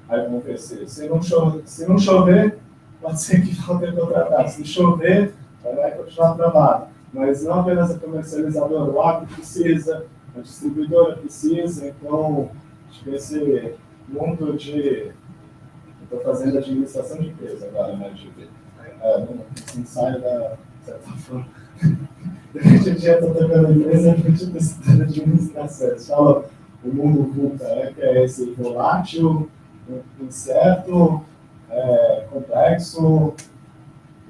aí vamos ver se não chover, pode ser que não tenha contratado. Se chover, vai continuar travado. Mas não apenas a comercializadora, o agro precisa, a distribuidora precisa, então, acho que esse mundo de... Estou fazendo administração de empresa agora, né, não ensaio da certa forma. Durante o dia estou tocando empresa, a gente está estudando administração. Eles falam o mundo VUCA, que é esse volátil, incerto, complexo,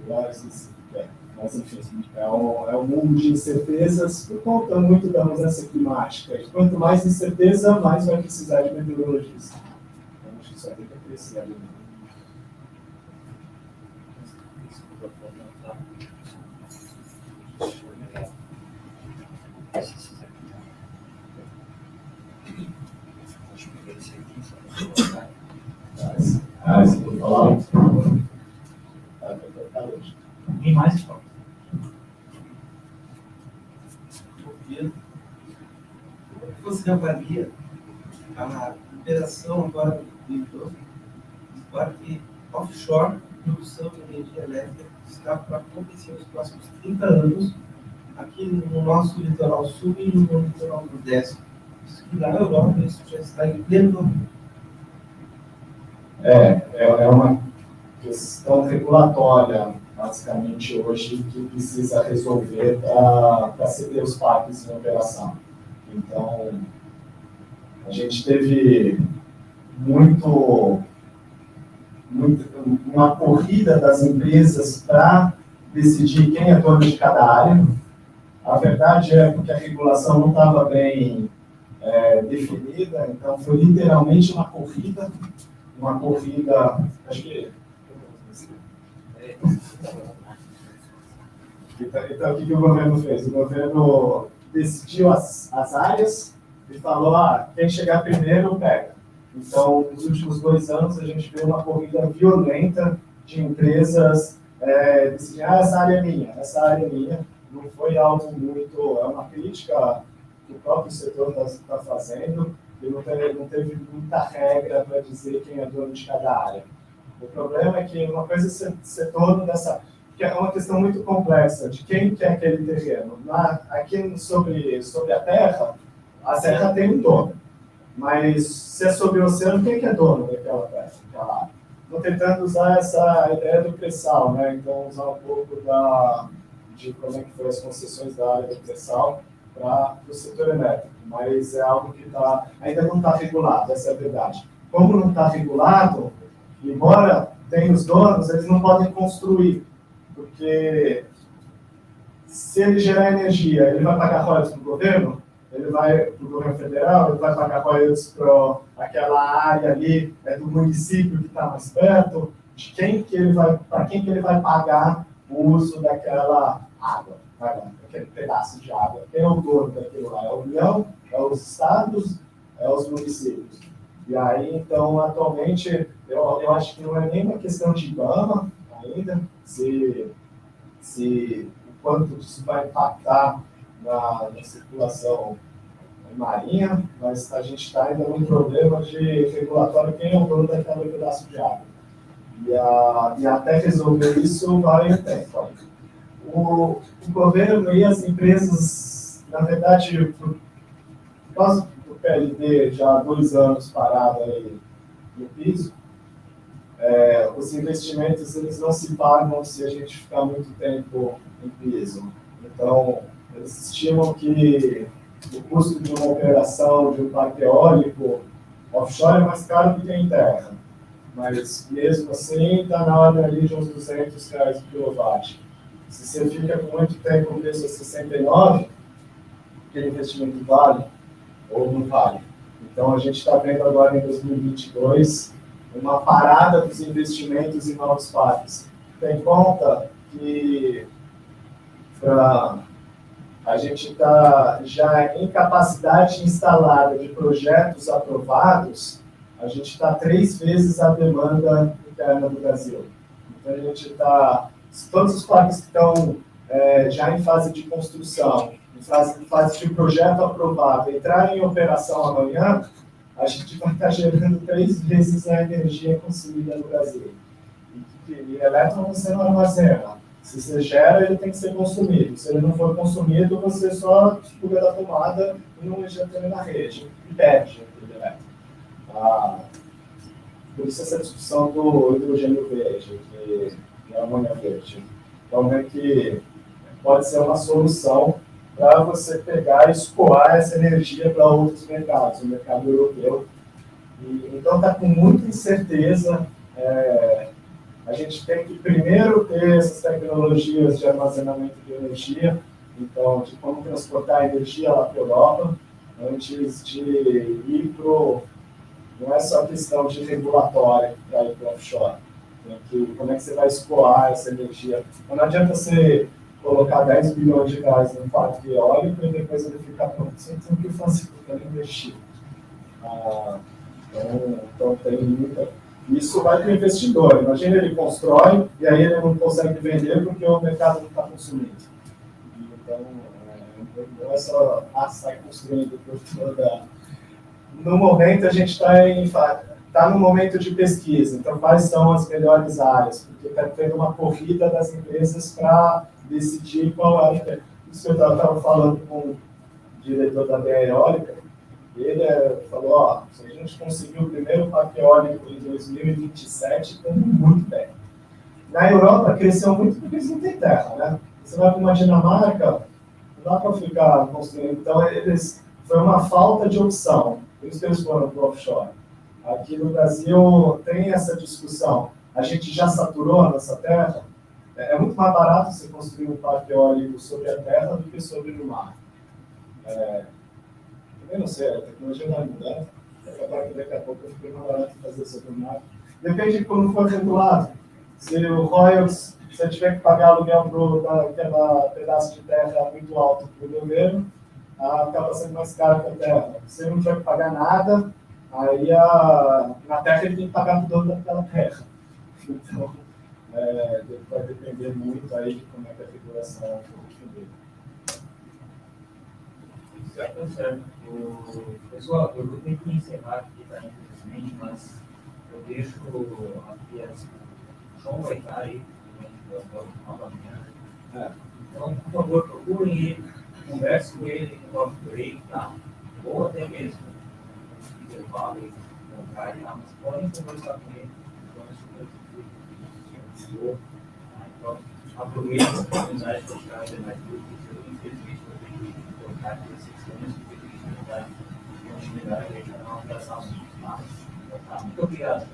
mas enfim, é um mundo de incertezas por conta muito da mudança climática. E quanto mais incerteza, mais vai precisar de meteorologistas. Então, acho que isso aqui tem que crescer ali. Você tem que falar? Ninguém mais fala. Como você avalia a operação agora do parque offshore de produção de energia elétrica que está para acontecer nos próximos 30 anos aqui no nosso litoral sul e no litoral nordeste? Isso que na Europa isso já está em pleno. É uma questão regulatória, basicamente, hoje, que precisa resolver para ceder os parques em operação. Então, a gente teve uma corrida das empresas para decidir quem é dono de cada área. A verdade é porque a regulação não estava bem definida, então foi literalmente uma corrida, acho que... Então, o que o governo fez? O governo decidiu as áreas e falou, quem chegar primeiro, pega. Então, nos últimos 2 anos, a gente viu uma corrida violenta de empresas decidindo, essa área é minha. Não foi algo muito... É uma crítica que o próprio setor está fazendo, e não teve muita regra para dizer quem é dono de cada área. O problema é que uma coisa é ser dono dessa... que é uma questão muito complexa, de quem quer aquele terreno. Aqui sobre a terra tem um dono. Mas se é sobre o oceano, quem é dono daquela terra, daquela área? Estou tentando usar essa ideia do pré-sal, né? Então, usar um pouco de como é que foi as concessões da área do pré-sal para o setor elétrico. Mas é algo que ainda não está regulado, essa é a verdade. Como não está regulado, embora tenha os donos, eles não podem construir. Porque se ele gerar energia, ele vai pagar royalties para o governo? Ele vai para o governo federal? Ele vai pagar royalties para aquela área ali do município que está mais perto? Para quem que ele vai pagar o uso daquela água, aquele pedaço de água? Quem é o dono daquilo lá? É a União? É os estados? É os municípios? E aí, então, atualmente, eu acho que não é nem uma questão de IBAMA ainda, se o quanto isso vai impactar na circulação marinha, mas a gente está ainda num problema de regulatório, quem é o dono daquele pedaço de água. E até resolver isso vai tempo. O governo e as empresas, na verdade, por causa do PLD já há 2 anos parado aí no piso, os investimentos eles não se pagam se a gente ficar muito tempo em piso. Então, eles estimam que o custo de uma operação de um parque eólico offshore é mais caro do que em terra. Mas, mesmo assim, está na ordem ali de uns R$200 por quilowatt. Se você fica com muito tempo o preço é 69, aquele investimento vale ou não vale? Então, a gente está vendo agora em 2022 uma parada dos investimentos em novos parques. Tem conta que a gente está já em capacidade instalada de projetos aprovados, a gente está 3 vezes a demanda interna do Brasil. Então, a gente está... Todos os parques que estão já em fase de construção, em fase de projeto aprovado, entrarem em operação amanhã, a gente vai estar gerando 3 vezes a energia consumida no Brasil. E elétron você não armazena. Se você gera, ele tem que ser consumido. Se ele não for consumido, você só desliga da tomada e não injeta ele na rede. E perde aquele elétron. Por isso essa discussão do hidrogênio verde, que é a amônia verde. Então, é que pode ser uma solução para você pegar e escoar essa energia para outros mercados, o mercado europeu Então está com muita incerteza. A gente tem que primeiro ter essas tecnologias de armazenamento de energia, então de como transportar energia lá para a Europa, antes de ir para. Não é só questão de regulatório para ir para offshore. Como é que você vai escoar essa energia? Então, não adianta você colocar 10 bilhões de reais num parque eólico e depois ele ficar pronto. Você tem que fazer para investir. Então tem muita. Isso vai para o investidor. Imagina ele constrói e aí ele não consegue vender porque o mercado não está consumindo. Então, não é só sai construindo por toda. No momento, a gente está no momento de pesquisa. Então, quais são as melhores áreas? Porque está tendo uma corrida das empresas para decidir qual é. Isso eu estava falando com o diretor da BR Eólica. Ele falou, se a gente conseguiu o primeiro parque eólico em 2027, estamos muito bem. Na Europa, cresceu muito porque eles não têm terra, né? Você vai para uma Dinamarca, não dá para ficar construindo. Então, foi uma falta de opção. Por isso que eles foram para o offshore. Aqui no Brasil tem essa discussão. A gente já saturou a nossa terra. É muito mais barato você construir um parque eólico sobre a terra do que sobre o mar. Eu não sei, a tecnologia vai mudar. Daqui a pouco fica mais barato fazer sobre o mar. Depende de como for regulado. Se o royalties, se você tiver que pagar aluguel para aquela pedaço de terra muito alto para o governo, acaba sendo mais caro que a terra. Se ele não tiver que pagar nada, aí na terra ele tem que pagar o dono daquela terra. Então, vai depender muito aí de como é que a regulação vai dele. Certo. Pessoal, eu vou ter que encerrar aqui, tá, infelizmente, mas eu deixo aqui o João vai estar aí, novamente. Então, por favor, procurem ele, converse com ele no próprio break, tá? Ou até mesmo no intervalo, mas podem conversar com ele. Então, aproveite a oportunidade de buscar mais dúvidas. Infelizmente, eu tenho que colocar aqui as questões que dar continuidade à nossa ação. Muito obrigado.